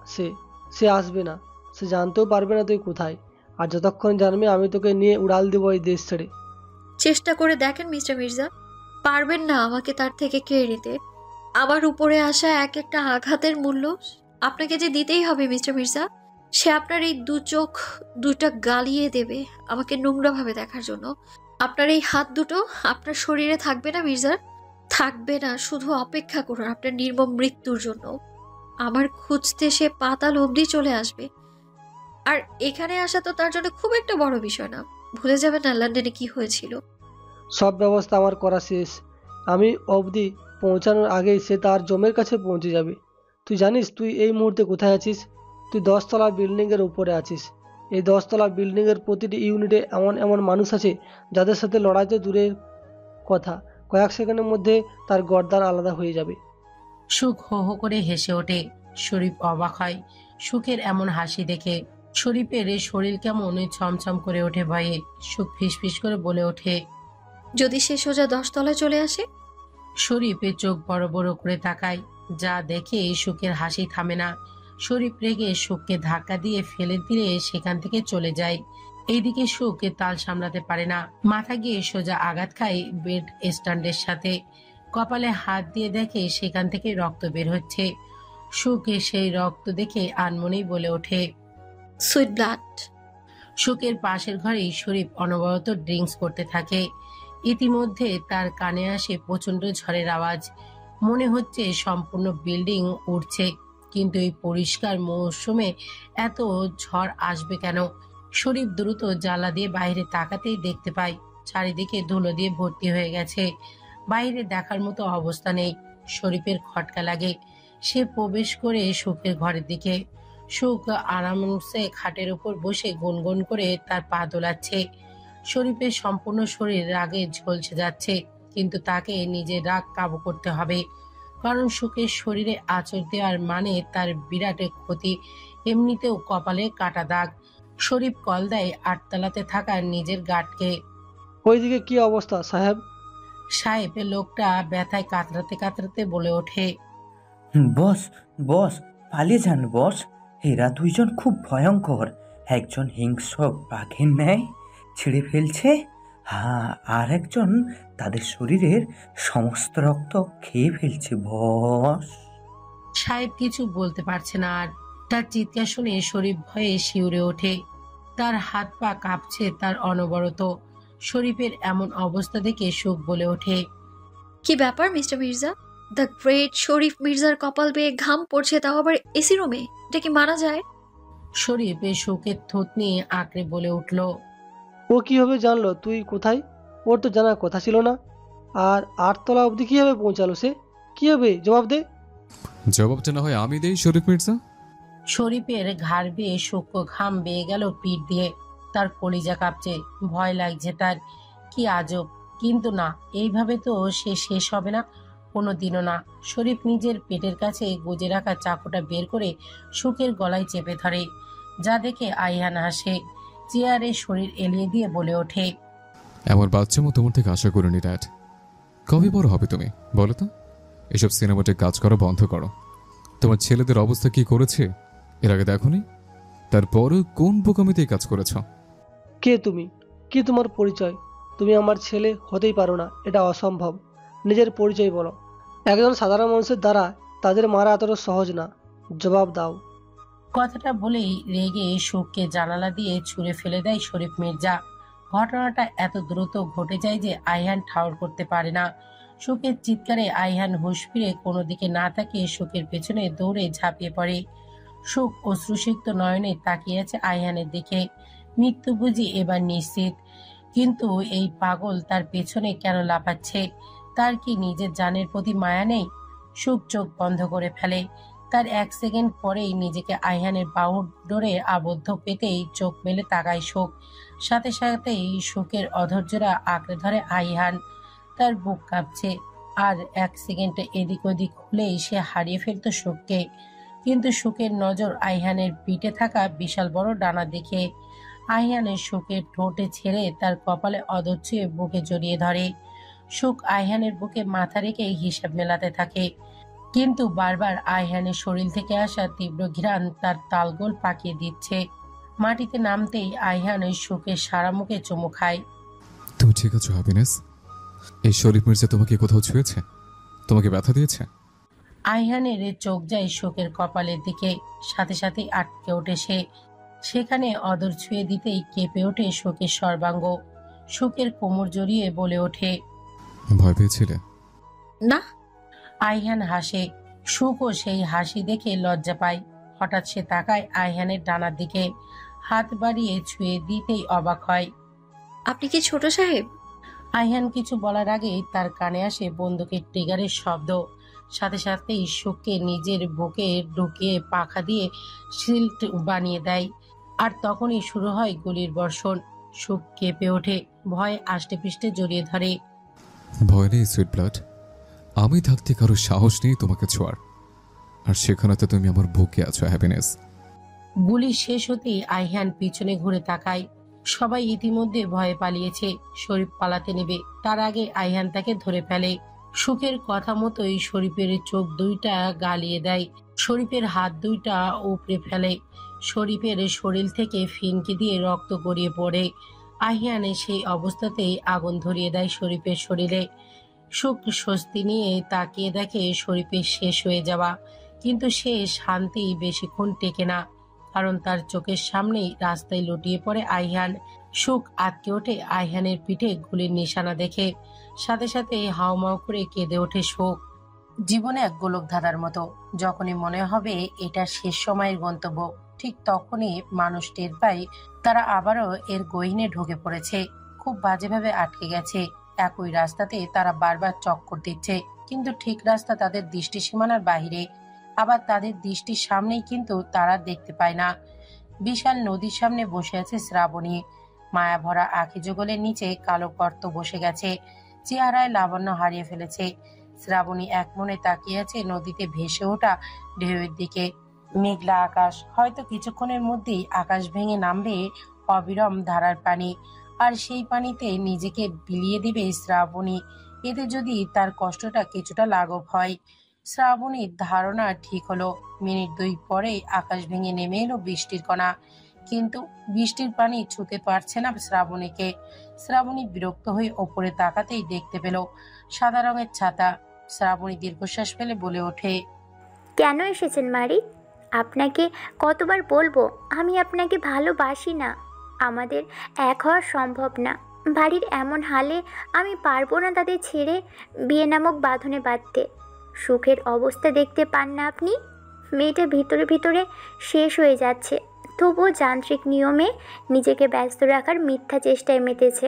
S4: সে আসবে না। সে জানতেও পারবে না তুই কোথায়। আর যতক্ষণ জানবে আমি তোকে নিয়ে উড়াল দেবো এই দেশ ছেড়ে।
S5: চেষ্টা করে দেখেন মিস্টার মির্জা, পারবেন না আমাকে তার থেকে কেড়ে নিতে। আমার উপরে আসা এক একটা আঘাতের মূল্য আপনাকে যে দিতেই হবে মিস্টার মির্জা। সে আপনার এই 2 চোখ 2টা গালিয়ে দেবে আমাকে নোংরাভাবে দেখার জন্য। আপনার এই হাত দুটো আপনার শরীরে থাকবে না মির্জা, থাকবে না। শুধু অপেক্ষা করুন আপনার নির্মম মৃত্যুর জন্য। আমার খুঁজতে সে পাতাল অবধি চলে আসবে। আর এখানে আসা তো তার জন্য খুব একটা বড় বিষয় না। ভুলে যাবেন না লন্ডনে কি হয়েছিল।
S4: সব ব্যবস্থা আমার করা শেষ। আমি অবধি পৌঁছানোর আগেই সে তার জমের কাছে পৌঁছে যাবে। তুই জানিস তুই এই মুহূর্তে কোথায় আছিস? তুই 10তলা বিল্ডিংয়ের উপরে আছিস। এই 10তলা বিল্ডিংয়ের প্রতিটি ইউনিটে এমন এমন মানুষ আছে যাদের সাথে লড়াই তো দূরের কথা, কয়েক সেকেন্ডের মধ্যে তার গর্দান আলাদা হয়ে যাবে।
S1: সুখ হো হো করে হেসে ওঠে। শরীফ অবাক হয় সুখের এমন হাসি দেখে। শরীফের শরীর কেমন ছমছম করে ওঠে ভয়ে। সুখ ফিসফিস করে বলে ওঠে,
S5: যদি সে সোজা 10তলায় চলে আসে?
S1: শরীফের চোখ বড় বড় করে তাকায়। যা দেখে সুখের হাসি থামে না। শরীফ রেগে সুখকে ধাক্কা দিয়ে ফেলে দিয়ে সেখান থেকে চলে যায়। এইদিকে সুখকে তাল সামলাতে পারে না, মাথা গিয়ে সোজা আঘাত খায় বেড স্ট্যান্ডের সাথে। কপালে হাত দিয়ে দেখে সেখান থেকে রক্ত বের হচ্ছে। সুখে সেই রক্ত দেখে আনমনেই বলে ওঠে,
S5: সুইট ব্লাড।
S1: সুখের পাশের ঘরেই শরীফ অনবরত ড্রিঙ্কস করতে থাকে। ইতিমধ্যে তার কানে আসে প্রচন্ড ঝড়ের আওয়াজ। মনে হচ্ছে সম্পূর্ণ বিল্ডিং উড়ছে, কিন্তু এই পরিষ্কার মৌসুমে এত ঝড় আসবে কেন? শরীফ দ্রুত জানলা দিয়ে বাইরে তাকাতেই দেখতে পায় চারিদিকে ধুলো দিয়ে ভর্তি হয়ে গেছে। বাইরে দেখার মতো অবস্থা নেই। শরীফের খটকা লাগে। সে প্রবেশ করে সুখের ঘরের দিকে। সুখ আরামসে খাটের উপর বসে গুনগুন করে তার পা দোলাচ্ছে। শরীফের সম্পূর্ণ শরীর রাগে ঝলসে যাচ্ছে, কিন্তু তাকে নিজের রাগ কাবু করতে হবে, কারণ সুখের শরীরে আঁচড় দেওয়ার মানে তার বিরাট ক্ষতি। এমনিতেও কপালে কাটা দাগ। শরীফ কল দেয় 8তলাতে থাকা নিজের গার্ডকে।
S4: ওইদিকে কি অবস্থা সাহেব?
S1: সাহেব লোকটা ব্যথায় কাতরাতে কাতরাতে বলে ওঠে,
S9: বস বস পালিয়ে যান বস, এরা দুইজন খুব ভয়ঙ্কর। একজন হিংস্র বাঘের ন্যায় ছিঁড়ে ফেলছে, আর একজন তাদের শরীরের সমস্ত রক্ত খেয়ে ফেলছে বস।
S1: সাহেব কিছু বলতে পারছে না আর। তার চিৎকার শুনে শরীফ ভয়ে শিউরে ওঠে। তার হাত পা কাঁপছে তার অনবরত। শরীফের এমন অবস্থা দেখে সুখ বলে ওঠে,
S5: কি ব্যাপার মিস্টার মির্জা? দ্য গ্রেট শরীফ মির্জার কপাল বেয়ে ঘাম পড়ছে, তাও আবার এসি রুমে। এটা কি মানা যায়?
S1: শরীফ সুখের থুত নিয়ে আঁকড়ে বলে উঠল,
S4: ও কিভাবে জানলো তুই কোথায়? ওর তো জানার কথা ছিল না। আর 8তলা অবধি কিভাবে পৌঁছালো সে? কিভাবে? জবাব দে।
S6: জবাবটা না হয় আমি দেই শরীফ মির্জা।
S1: শরীফের ঘাড় বেয়ে সূক্ষ্ম ঘাম বেয়ে গেল পিঠ দিয়ে। তার কলিজা কাঁপছে, ভয় লাগছে তার। কি আজব, কিন্তু না, এইভাবে তো সে শেষ হবে না, কোনোদিনও না। শরীফ নিজের পেটের কাছে গুজে রাখা চাকুটা বের করে সুখের গলায় চেপে ধরে, যা দেখে আইহান হাসে। চেয়ারে শরীর এলিয়ে দিয়ে বলে ওঠে,
S6: আমার বাচ্চা মো তোমার থেকে আশা করিনি ড্যাড। কবে বড় হবে তুমি বলো তো? এসব সিনেমাতে কাজ করা বন্ধ করো। তোমার ছেলেদের অবস্থা কি করেছে এর আগে দেখোনি? তারপরও কোন বোকামিতে কাজ করেছ?
S4: কে তুমি? কি তোমার পরিচয়? তুমি আমার ছেলে হতেই পারো না, এটা অসম্ভব। নিজের পরিচয় বলো। একজন সাধারণ মানুষের দ্বারা তাদের মারা এতটা সহজ না। জবাব দাও।
S1: কথাটা বলেই রেগে সুখকে জানালা দিয়ে ছুঁড়ে ফেলে দেয় শরীফ মির্জা। ঘটনাটা এত দ্রুত ঘটে যায় যে আইহান ঠাউর করতে পারে না। সুখের চিৎকারে আইহান হুঁশ ফিরে কোনো দিকে না তাকিয়ে সুখের পেছনে দৌড়ে ঝাঁপিয়ে পড়ে। সুখ অশ্রুসিক্ত নয়নে তাকিয়ে আছে আইহানের দিকে। মৃত্যু বুঝি এবার নিশ্চিত, কিন্তু এই পাগল তার পেছনে কেন লাফাচ্ছে? তার কি নিজের জানের প্রতি মায়া নেই? সুখ চোখ বন্ধ করে ফেলে। তার 1 সেকেন্ড পরেই নিজেকে আইহানের বাহুর ডোরে আবদ্ধ পেতেই চোখ মেলে তাকায় সুখ। সাথে সাথেই সুখের অধৈর্যরা আঁকড়ে ধরে আইহান। তার বুক কাঁপছে। আর 1 সেকেন্ডে এদিক ওদিক হলেই সে হারিয়ে ফেলত সুখকে। কিন্তু সুখের নজর আইহানের পিঠে থাকা বিশাল বড় ডানা দেখে। আইহানের সুখের ঠোঁটে ছেড়ে তার কপালে অধর ছুঁয়ে বুকে জড়িয়ে ধরে। সুখ আইহানের বুকে মাথা রেখে হিসাব মেলাতে থাকে, কিন্তু বারবার আইহানের শরীর থেকে আসা তীব্র ঘ্রাণ তার তালগোল পাকিয়ে দিচ্ছে। মাটিতে নামতেই আইহান ওই সুখের সারা মুখে চুমু খায়।
S6: তুমি ঠিক আছো হ্যাপিনেস? এই শরীফ মির্জা তোমাকে কোথাও ছুঁয়েছে? তোমাকে ব্যথা দিয়েছে?
S1: আইহানের চোখ যায় সুখের কপালের দিকে। সাথে সাথেই আটকে ওঠে সে। সেখানে অদর ছুঁয়ে দিতেই কেঁপে ওঠে সুখের সর্বাঙ্গ। সুখের কোমর জড়িয়ে বলে ওঠে,
S6: ভয় পেয়েছিলে?
S5: না।
S1: আইহান হাসে। সুখও সেই হাসি দেখে লজ্জা পায়। হঠাৎ সে তাকায় আইহানের ডানার দিকে। হাত বাড়িয়ে ছুঁয়ে দিতেই অবাক হয়।
S5: আপনি কি ছোট সাহেব?
S1: আইহান কিছু বলার আগেই তার কানে আসে বন্দুকের ট্রিগারের শব্দ। সাথে সাথেই সুখকে নিজের বুকে ঢুকিয়ে পাখা দিয়ে শিল্ড বানিয়ে দেয়। আর তখনই শুরু হয় গুলির বর্ষণ। সুখ কেঁপে ওঠে, ভয়ে আষ্টেপৃষ্টে জড়িয়ে ধরে।
S6: ভয় নেই সুইট ব্লাড, আমি থাকতে কারো সাহস নেই তোমাকে ছোঁয়ার। আর সেখানে তো তুমি আমার বুকে আছো হ্যাপিনেস।
S1: গুলি শেষ হতেই আইহান পিছনে ঘুরে তাকায়। সবাই ইতিমধ্যে ভয়ে পালিয়েছে। শরীফ পালাতে নেবে, তার আগে আইহান তাকে ধরে ফেলে। সুখের কথা মতোই শরীফের চোখ দুইটা গালিয়ে দেয়, শরীফের হাত দুইটা উপড়ে ফেলে। শরীফের শরীর থেকে ফিনকি দিয়ে রক্ত গড়িয়ে পড়ে। আহিয়ানে সেই অবস্থাতেই আগুন ধরিয়ে দেয় শরীফের শরীরে। সুখ স্বস্তি নিয়ে তাকিয়ে দেখে শরীফের শেষ হয়ে যাওয়া, কিন্তু সে শান্তি বেশিক্ষণ টেকে না, কারণ তার চোখের সামনেই রাস্তায় লুটিয়ে পড়ে আইহান। সুখ আটকে ওঠে আইহানের পিঠে গুলির নিশানা দেখে। সাথে সাথে হাউমাউ করে কেঁদে ওঠে সুখ। জীবনে এক গোলক ধাঁধার মতো, যখনই মনে হবে এটা শেষ সময়ের গন্তব্য, ঠিক তখনই মানুষ টের পায় তারা আবারও এর গহীনে ঢুকে পড়েছে, খুব বাজেভাবে আটকে গেছে। একই রাস্তাতে তারা বারবার চক্কর দিচ্ছে, কিন্তু ঠিক রাস্তা তাদের দৃষ্টি সীমানার বাহিরে, আবার তাদের দৃষ্টির সামনেই, কিন্তু তারা দেখতে পায় না। বিশাল নদীর সামনে বসে আছে শ্রাবণী। মায়া ভরা আঁখি যুগলের নিচে কালো গর্ত বসে গেছে, চেহারায় লাবণ্য হারিয়ে ফেলেছে। শ্রাবণী এক মনে তাকিয়ে আছে নদীতে ভেসে ওঠা ঢেউয়ের দিকে। মেঘলা আকাশ, হয়তো কিছুক্ষণের মধ্যেই আকাশ ভেঙে নামবে অবিরাম ধারার পানি, আর সেই পানিতে নিজেকে বিলিয়ে দিবে শ্রাবণী। এতে যদি তার কষ্টটা কিছুটা লাঘব হয়। শ্রাবণীর ধারণা ঠিক হলো। মিনিট দুই পরেই আকাশ ভেঙে নেমে এলো বৃষ্টির কণা, কিন্তু বৃষ্টির পানি ছুঁতে পারছে না শ্রাবণীকে। শ্রাবণী বিরক্ত হয়ে ওপরে তাকাতেই দেখতে পেল সাদা রঙের ছাতা। শ্রাবণী দীর্ঘশ্বাস ফেলে বলে ওঠে,
S10: কেন এসেছেন মারি? আপনাকে কতবার বলবো আমি আপনাকে ভালোবাসি না, আমাদের এক হওয়া সম্ভব না। বাড়ির এমন হালে আমি পারবো না তাদের ছেড়ে বিয়ে নামক বাঁধনে বাঁধতে। সুখের অবস্থা দেখতে পান না আপনি? মেয়েটা ভিতরে ভিতরে শেষ হয়ে যাচ্ছে, তবুও যান্ত্রিক নিয়মে নিজেকে ব্যস্ত রাখার মিথ্যা চেষ্টায় মেতেছে।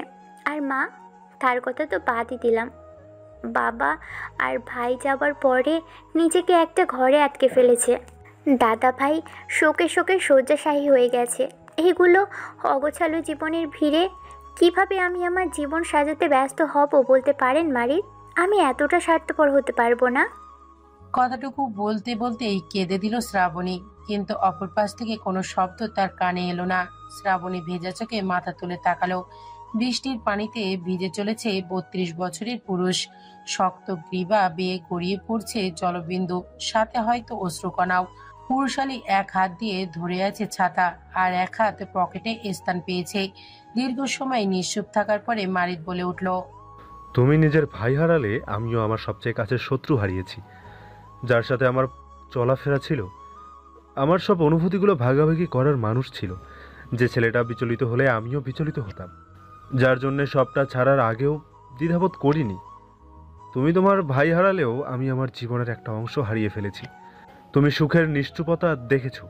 S10: আর মা, তার কথা তো বাদই দিলাম, বাবা আর ভাই যাবার পরে নিজেকে একটা ঘরে আটকে ফেলেছে। দাদা ভাই শোকে শোকে শয্যাশায়ী হয়ে গেছে। এইগুলো অগোছালো জীবনের ভিড়ে কিভাবে আমি আমার জীবন সাজাতে ব্যস্ত হব বলতে পারেন মারি? আমি এতটা স্বার্থপর হতে পারবো না।
S1: কথাটুকু বলতে বলতেই কেঁদে দিল শ্রাবণী, কিন্তু অপর পাশ থেকে কোনো শব্দ তার কানে এলো না। শ্রাবণী ভেজা চোখে মাথা তুলে তাকালো। বৃষ্টির পানিতে ভিজে চলেছে 32 বছরের পুরুষ। শক্ত গ্রীবা বেয়ে গড়িয়ে পড়ছে জলবিন্দু, সাথে হয়তো অশ্রুকণাও। পুরুষালী এক হাত দিয়ে ধরে আছে ছাতা, আর এক হাত পকেটে স্থান পেয়েছে। দীর্ঘ সময় নিশ্চুপ থাকার পরে মারিদ বলে উঠল,
S11: তুমি নিজের ভাই হারালে, আমিও আমার সবচেয়ে কাছের শত্রু হারিয়েছি, যার সাথে আমার চলাফেরা ছিল, আমার সব অনুভূতিগুলো ভাগাভাগি করার মানুষ ছিল। যে ছেলেটা বিচলিত হলে আমিও বিচলিত হতাম, যার জন্যে সবটা ছাড়ার আগেও দ্বিধাবোধ করিনি। তুমি তোমার ভাই হারালেও আমি আমার জীবনের একটা অংশ হারিয়ে ফেলেছি। তুমি সুখের নিশ্চুপতা দেখেছো,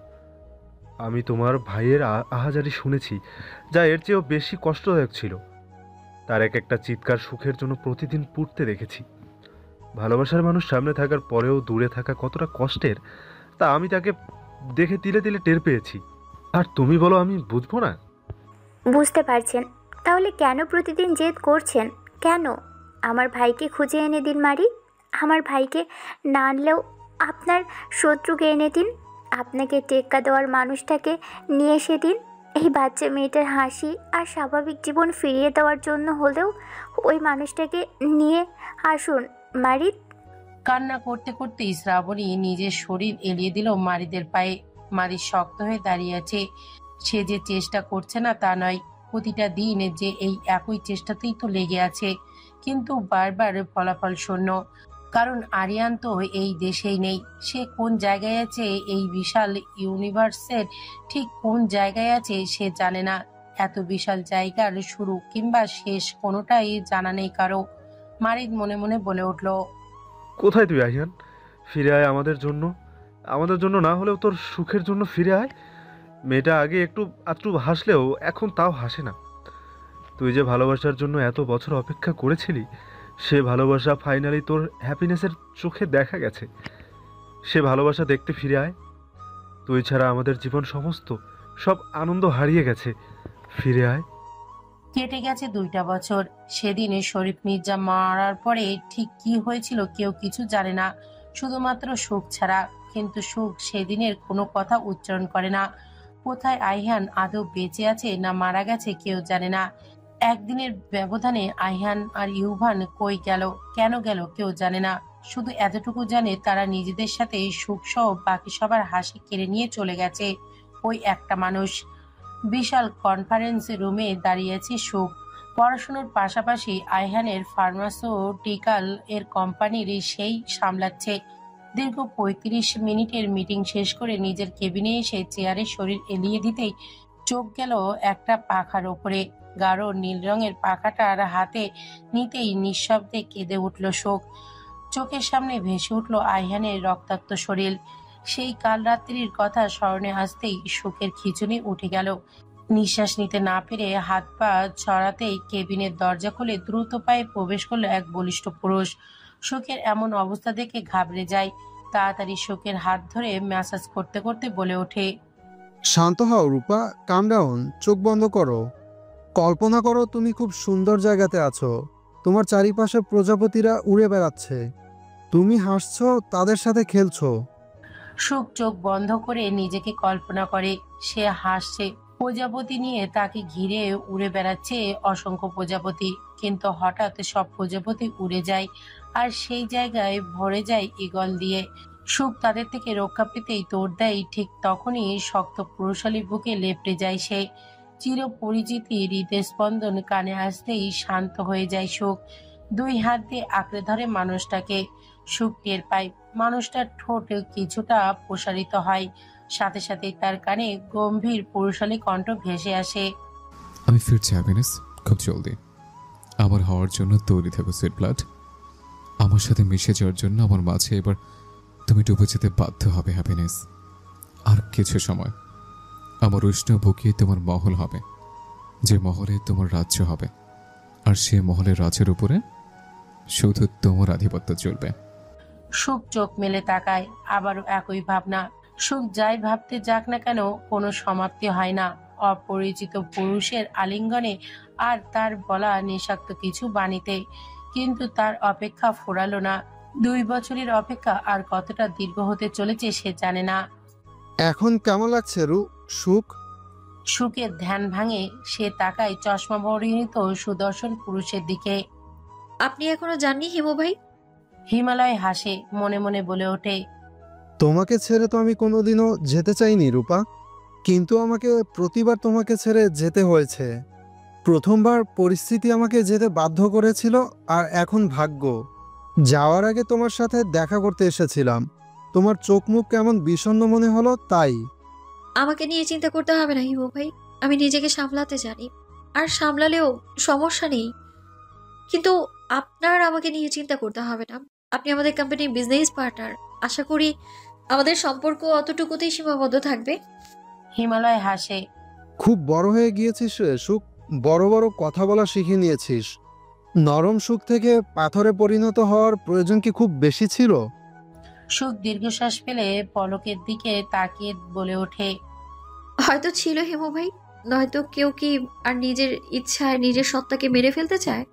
S11: আমি তোমার ভাইয়ের আহাজারি শুনেছি, যা এর চেয়েও বেশি কষ্টদায়ক ছিল। তার এক একটা চিৎকার সুখের জন্য প্রতিদিন পুড়তে দেখেছি। ভালোবাসার মানুষ সামনে থাকার পরেও দূরে থাকা কতটা কষ্টের, তা আমি তাকে দেখে তিলে তিলে টের পেয়েছি। আর তুমি বলো আমি বুঝবো না?
S10: বুঝতে পারছেন, তাহলে কেন প্রতিদিন জেদ করছেন? কেন? আমার ভাইকে খুঁজে এনে দিন মারি। আমার ভাইকে না আনলেও আপনার শত্রুকে এনে দিন। আপনাকে টেক্কা দেওয়ার মানুষটাকে নিয়ে এসে দিন। এই বাচ্চা মেয়েটার হাসি আর স্বাভাবিক জীবন ফিরিয়ে দেওয়ার জন্য হলেও ওই মানুষটাকে নিয়ে আসুন মারিদ।
S1: কান্না করতে করতে শ্রাবণী নিজের শরীর এলিয়ে দিল মারিদের পায়ে। মারি শক্ত হয়ে দাঁড়িয়ে আছে। সে যে চেষ্টা করছে না তা নয়, প্রতিটা দিন যে এই একই চেষ্টাতেই তো লেগে আছে, কিন্তু বারবার ফলাফল শূন্য। কারণ আরিয়ান তো এই দেশেই নেই। সে কোন জায়গায় আছে এই বিশাল ইউনিভার্সের ঠিক কোন জায়গায় আছে সে জানে না। এত বিশাল জায়গার শুরু কিংবা শেষ কোনোটাই জানা নেই কারো। মারিদ মনে মনে বলে উঠল,
S11: কোথায় তুই আহিয়ান? ফিরে আয় আমাদের জন্য, আমাদের জন্য না হলেও তোর সুখের জন্য ফিরে আয়। মেয়েটা আগে একটু আধটু হাসলেও এখন তাও হাসে না। তুই যে ভালোবাসার জন্য এত বছর অপেক্ষা করেছিলি, সে ভালোবাসা ফাইনালি তোর হ্যাপিনেসের চোখে দেখা গেছে। সে ভালোবাসা দেখতে ফিরে আয়। তুই ছাড়া আমাদের জীবন সমস্ত সব আনন্দ হারিয়ে গেছে। ফিরে আয়।
S1: কেটে গেছে 2টা বছর। সেদিনে শরীফ মির্জা মারার পরে ঠিক কি হয়েছিল কেউ কিছু জানে না, শুধুমাত্র সুখ ছাড়া। কিন্তু সুখ সেদিনের কোনো কথা উচ্চারণ করে না। কোথায় আইহান, আদৌ বেঁচে আছে না মারা গেছে কেউ জানে না। একদিনের ব্যবধানে আইহান আর ইউভান কই গেল, কেন গেল কেউ জানে না। শুধু এতটুকু জানে তারা নিজেদের সাথে সুখ সহ বাকি সবার হাসি কেড়ে নিয়ে চলে গেছে ওই একটা মানুষ। বিশাল কনফারেন্স রুমে দাঁড়িয়েছে সুখ। পড়াশোনার পাশাপাশি আইহানের ফার্মাসিউটিক্যাল এর কোম্পানির সেই সামলাচ্ছে। দীর্ঘ 35 মিনিটের মিটিং শেষ করে নিজের কেবিনে এসে চেয়ারে শরীর এলিয়ে দিতেই চোখ গেল একটা পাখার ওপরে। গাঢ় নীল রঙের পাখাটার হাতে নিতেই নিঃশব্দে কেঁদে উঠল শোক। চোখের সামনে ভেসে উঠল আইহানের রক্তাক্ত শরীর। সেই কাল রাত্রির কথা স্মরণে আসতেই শোকের খিঁচুনি উঠে গেল। নিঃশ্বাস নিতে না পেরে হাত পা ছড়াতেই কেবিনের দরজা খুলে দ্রুত পায়ে প্রবেশ করলো এক বলিষ্ঠ পুরুষ। শোকের এমন অবস্থা দেখে ঘাবড়ে যায়। তাড়াতাড়ি শোকের হাত ধরে ম্যাসাজ করতে করতে বলে ওঠে,
S12: শান্ত হও রূপা, কাম ডাউন, চোখ বন্ধ করো। কল্পনা করো তুমি খুব সুন্দর জায়গাতে আছো, তোমার চারিপাশে প্রজাপতিরা উড়ে বেড়াচ্ছে, তুমি হাসছো, তাদের সাথে খেলছো।
S1: সুখ চোখ বন্ধ করে নিজেকে কল্পনা করে সে হাসছে। প্রজাপতি নিয়ে তাকে ঘিরে উড়ে বেড়াচ্ছে অসংখ্য প্রজাপতি। কিন্তু হঠাৎ সব প্রজাপতি উড়ে যায় আর সেই জায়গায় ভরে যায় ঈগল দিয়ে। সুখ তাদের থেকে রক্ষা পেতেই দৌড় দেয়। ঠিক তখনই শক্ত পুরুষালী বুকে লেপটে যায় সে। চিরপরিচিতি হৃদস্পন্দন কানে আসতেই শান্ত হয়ে যায় সুখ। 2 হাত দিয়ে আঁকড়ে ধরে মানুষটাকে। সুখ টের পায় মানুষটার ঠোঁট কিছুটা প্রসারিত হয়। সাথে সাথে তার কানে গম্ভীর পুরুষালী কণ্ঠ ভেসে আসে,
S6: আমি ফিরছি হ্যাপিনেস, খুব জলদি। আমার হওয়ার জন্য তৈরি থাকো সুইট ব্লাড। আমার সাথে মিশে যাওয়ার জন্য আমার মাঝে এবার তুমি ডুবে যেতে বাধ্য হবে হ্যাপিনেস। আর কিছু সময় আমার উষ্ণ বুকে তোমার মহল হবে, যে মহলে তোমার রাজ্য হবে। আর সে মহলের রাজ্যের উপরে শুধু তোমার আধিপত্য চলবে।
S1: সুখ চোখ মেলে তাকায়। আবারও একই ভাবনা। সুখ যাই ভাবতে যাক না কেন কোনো সমাপ্তি হয় না। অপরিচিত পুরুষের আলিঙ্গনে আর তার বলা নেশাক্ত কিছু বাণীতে। কিন্তু তার অপেক্ষা ফোরালো না। 2 বছরের অপেক্ষা আর কতটা দীর্ঘ হতে চলেছে সে জানে না।
S12: এখন কেমন লাগছে সুখ?
S1: সুখের ধ্যান ভাঙে। সে তাকায় চশমা পরিহিত সুদর্শন পুরুষের দিকে।
S5: আপনি এখনো যাননি হিমু ভাই?
S1: হিমালয় হাসে, মনে মনে বলে ওঠে,
S12: তোমাকে ছেড়ে তো আমি কোনোদিনও যেতে চাইনি রূপা, কিন্তু আমাকে প্রতিবার তোমাকে ছেড়ে যেতে হয়েছে। প্রথমবার পরিস্থিতি আমাকে যেতে বাধ্য করেছিল, আর এখন ভাগ্য। যাওয়ার আগে তোমার সাথে দেখা করতে এসেছিলাম, তোমার চোখ মুখ কেমন বিষণ্ণ মনে হলো তাই।
S5: আমাকে নিয়ে চিন্তা করতে হবে না হিমু ভাই, আমি নিজেকে সামলাতে জানি, আর সামলালেও সমস্যা নেই। কিন্তু আপনার আমাকে নিয়ে চিন্তা করতে হবে না। আপনি আমাদের কোম্পানির বিজনেস পার্টনার। আশা করি আমাদের সম্পর্ক অতটুকুতেই সীমাবদ্ধ থাকবে।
S1: হিমালয় হাসে,
S12: খুব বড় হয়ে গিয়েছিস রে সুখ, বড় বড় কথা বলা শিখে নিয়েছিস। নরম সুখ থেকে পাথরে পরিণত হওয়ার প্রয়োজন কি খুব বেশি ছিল?
S1: সুখ দীর্ঘশ্বাস ফেলে পলকের দিকে তাকিয়ে বলে ওঠে,
S5: হয়তো ছিল হিমু ভাই, নয়তো কেউ কি আর নিজের ইচ্ছায় নিজের সত্তাকে মেরে ফেলতে চায়?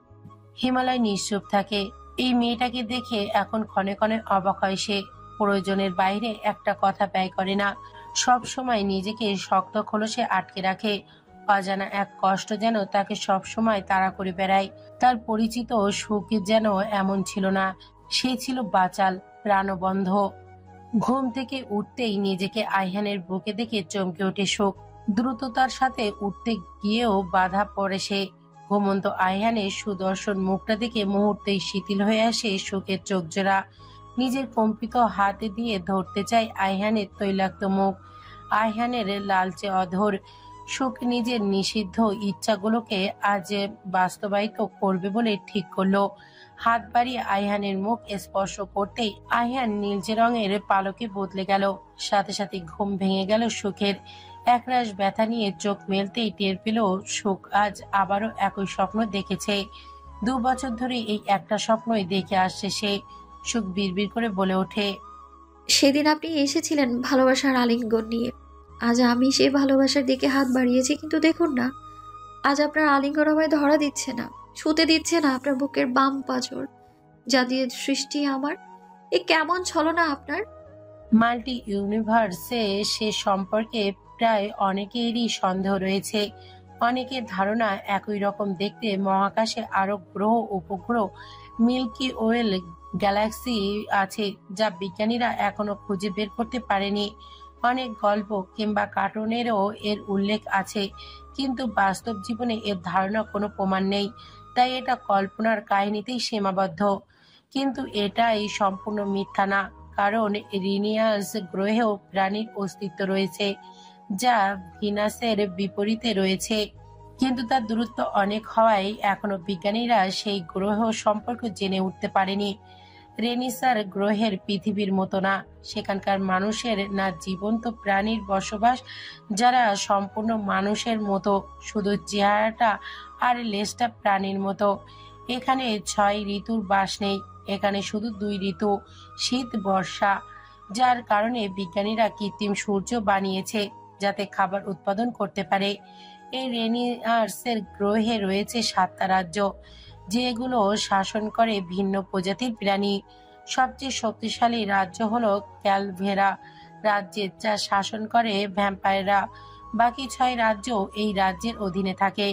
S1: হিমালয় নিশ্চুপ থাকে। এই মেয়েটাকে দেখে এখন ক্ষণে ক্ষণে অবাক হয় সে। প্রয়োজনের বাইরে একটা কথা ব্যয় করে না, সব সময় নিজেকে শক্ত খোলসে আটকে রাখে। অজানা এক কষ্ট যেন তাকে সব সময় তাড়া করে বেড়ায়। তার পরিচিত সুখ যেন এমন ছিল না, সে ছিল বাচাল, প্রাণবন্ধ। ঘুম থেকে উঠতেই নিজেকে আইহানের বুকে দেখে চমকে ওঠে শোক। দ্রুততার সাথে উঠতে গিয়েও বাধা পড়ে সে। ঘুমন্ত আইহানের সুদর্শন মুখটা দেখে মুহূর্তেই শিথিল হয়ে আসে শোকের চোখ জোড়া। নিজের কম্পিত হাতে দিয়ে ধরতে চায় আইহানের তৈলাক্ত মুখ, আইহানের লালচে অধর। শোক নিজের নিষিদ্ধ ইচ্ছাগুলোকে আজ বাস্তবায়িত করবে বলে ঠিক করলো। হাত বাড়িয়ে আইহানের মুখ স্পর্শ করতেই আইহান নীলচে রঙের পালকে বদলে গেল। সাথে সাথে ঘুম ভেঙে গেল সুখের। একরাশ ব্যথা নিয়ে চোখ মেলতেই টের পেল সুখ আজ আবারও একই স্বপ্ন দেখেছে। 2 বছর ধরে এই একটা স্বপ্নই দেখে আসছে সে। সুখ বিড়বিড় করে বলে ওঠে,
S5: সেদিন আপনি এসেছিলেন ভালোবাসার আলিঙ্গন নিয়ে, আজ আমি সেই ভালোবাসার দিকে হাত বাড়িয়েছি, কিন্তু দেখুন না, আজ আপনার আলিঙ্গন আমায় ধরা দিচ্ছে না, ছুতে দিচ্ছে না আপনার বুকের বাম পাঁজর, যা দিয়ে সৃষ্টি আমার। এ কেমন ছলনা আপনার!
S1: মাল্টি ইউনিভার্সে সে সম্পর্কে প্রায় অনেকেরই সন্দেহ রয়েছে। অনেকের ধারণা একই রকম দেখতে মহাকাশে আরো গ্রহ উপগ্রহ মিল্কি ওয়েল গ্যালাক্সি আছে, যা বিজ্ঞানীরা এখনো খুঁজে বের করতে পারেনি। অনেক গল্প কিংবা কার্টুনেরও এর উল্লেখ আছে, কিন্তু বাস্তব জীবনে এর ধারণা কোনো প্রমাণ নেই। তাই এটা কল্পনার কাহিনীতেই সীমাবদ্ধ। কিন্তু এটাই সম্পূর্ণ মিথ্যা না, কারণ রিনিয়াস গ্রহেও প্রাণীর অস্তিত্ব রয়েছে, যা ভিনাসের বিপরীতে রয়েছে। কিন্তু তার দূরত্ব অনেক হওয়ায় এখনো বিজ্ঞানীরা সেই গ্রহ সম্পর্কে জেনে উঠতে পারেনি। রেনিসার গ্রহের পৃথিবীর মতো না, সেখানকার মানুষের না জীবন্ত প্রাণীর বসবাস যারা সম্পূর্ণ মানুষের মতো, শুধু চেহারাটা আর লেজটা প্রাণীর মতো। এখানে 6 ঋতুর বাস নেই, এখানে শুধু 2 ঋতু, শীত বর্ষা, যার কারণে বিজ্ঞানীরা কৃত্রিম সূর্য বানিয়েছে যাতে খাবার উৎপাদন করতে পারে। এই রেনিয়ার্সের গ্রহে রয়েছে 7টা রাজ্য, যেগুলো শাসন করে ভিন্ন প্রজাতির প্রাণী। সবচেয়ে শক্তিশালী রাজ্য হলো ক্যালভেরা রাজ্যের, যা শাসন করে ভ্যাম্পায়াররা। বাকি 6 রাজ্য এই রাজ্যের অধীনে থাকে।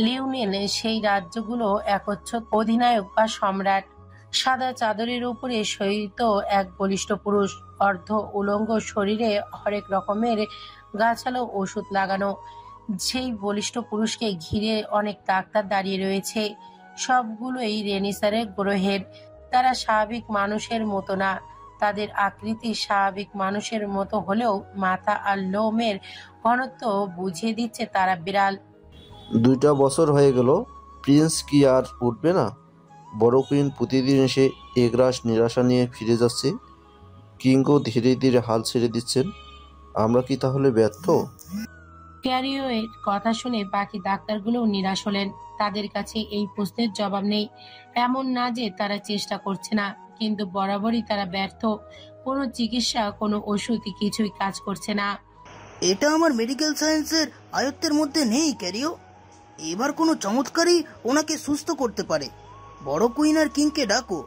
S1: লিওনেল সেই রাজ্যগুলো একচ্ছত্র অধিনায়ক বা সম্রাট। সাদা চাদরের উপরে শয়িত এক বলিষ্ঠ পুরুষ, অর্ধ উলঙ্গ শরীরে হরেক রকমের গাছালো ওষুধ লাগানো। সেই বলিষ্ঠ পুরুষকে ঘিরে অনেক ডাক্তার দাঁড়িয়ে রয়েছে, সবগুলোই রেনিসারের গ্রহের। তারা স্বাভাবিক মানুষের মতো না, তাদের আকৃতি স্বাভাবিক মানুষের মতো হলেও মাথা আর লোমের ঘনত্ব বুঝিয়ে দিচ্ছে তারা বিড়াল।
S13: 2টা বছর হয়ে গেল, প্রিন্স কি আর উঠবে না? বড় কুইন প্রতিদিন এসে একরাশ নিরাশা নিয়ে ফিরে যাচ্ছে। কিংও ধীরে ধীরে হাল ছেড়ে দিচ্ছেন। আমরা কি তাহলে ব্যর্থ?
S1: ক্যারিওয়ের কথা শুনে বাকি ডাক্তারগুলো নিরাশ হলেন। তাদের কাছে এই প্রশ্নের জবাব নেই। এমন না যে তারা চেষ্টা করছে না, কিন্তু বরাবরই তারা ব্যর্থ। কোনো চিকিৎসা, কোনো ওষুধ, কিছুই কাজ করছে না।
S14: এটা আমার মেডিকেল সায়েন্সের আয়ত্তের মধ্যে নেই ক্যারিও। এবার কোনো চমৎকারই ওনাকে সুস্থ করতে পারে। বড় কুইন আর কিংকে ডাকো,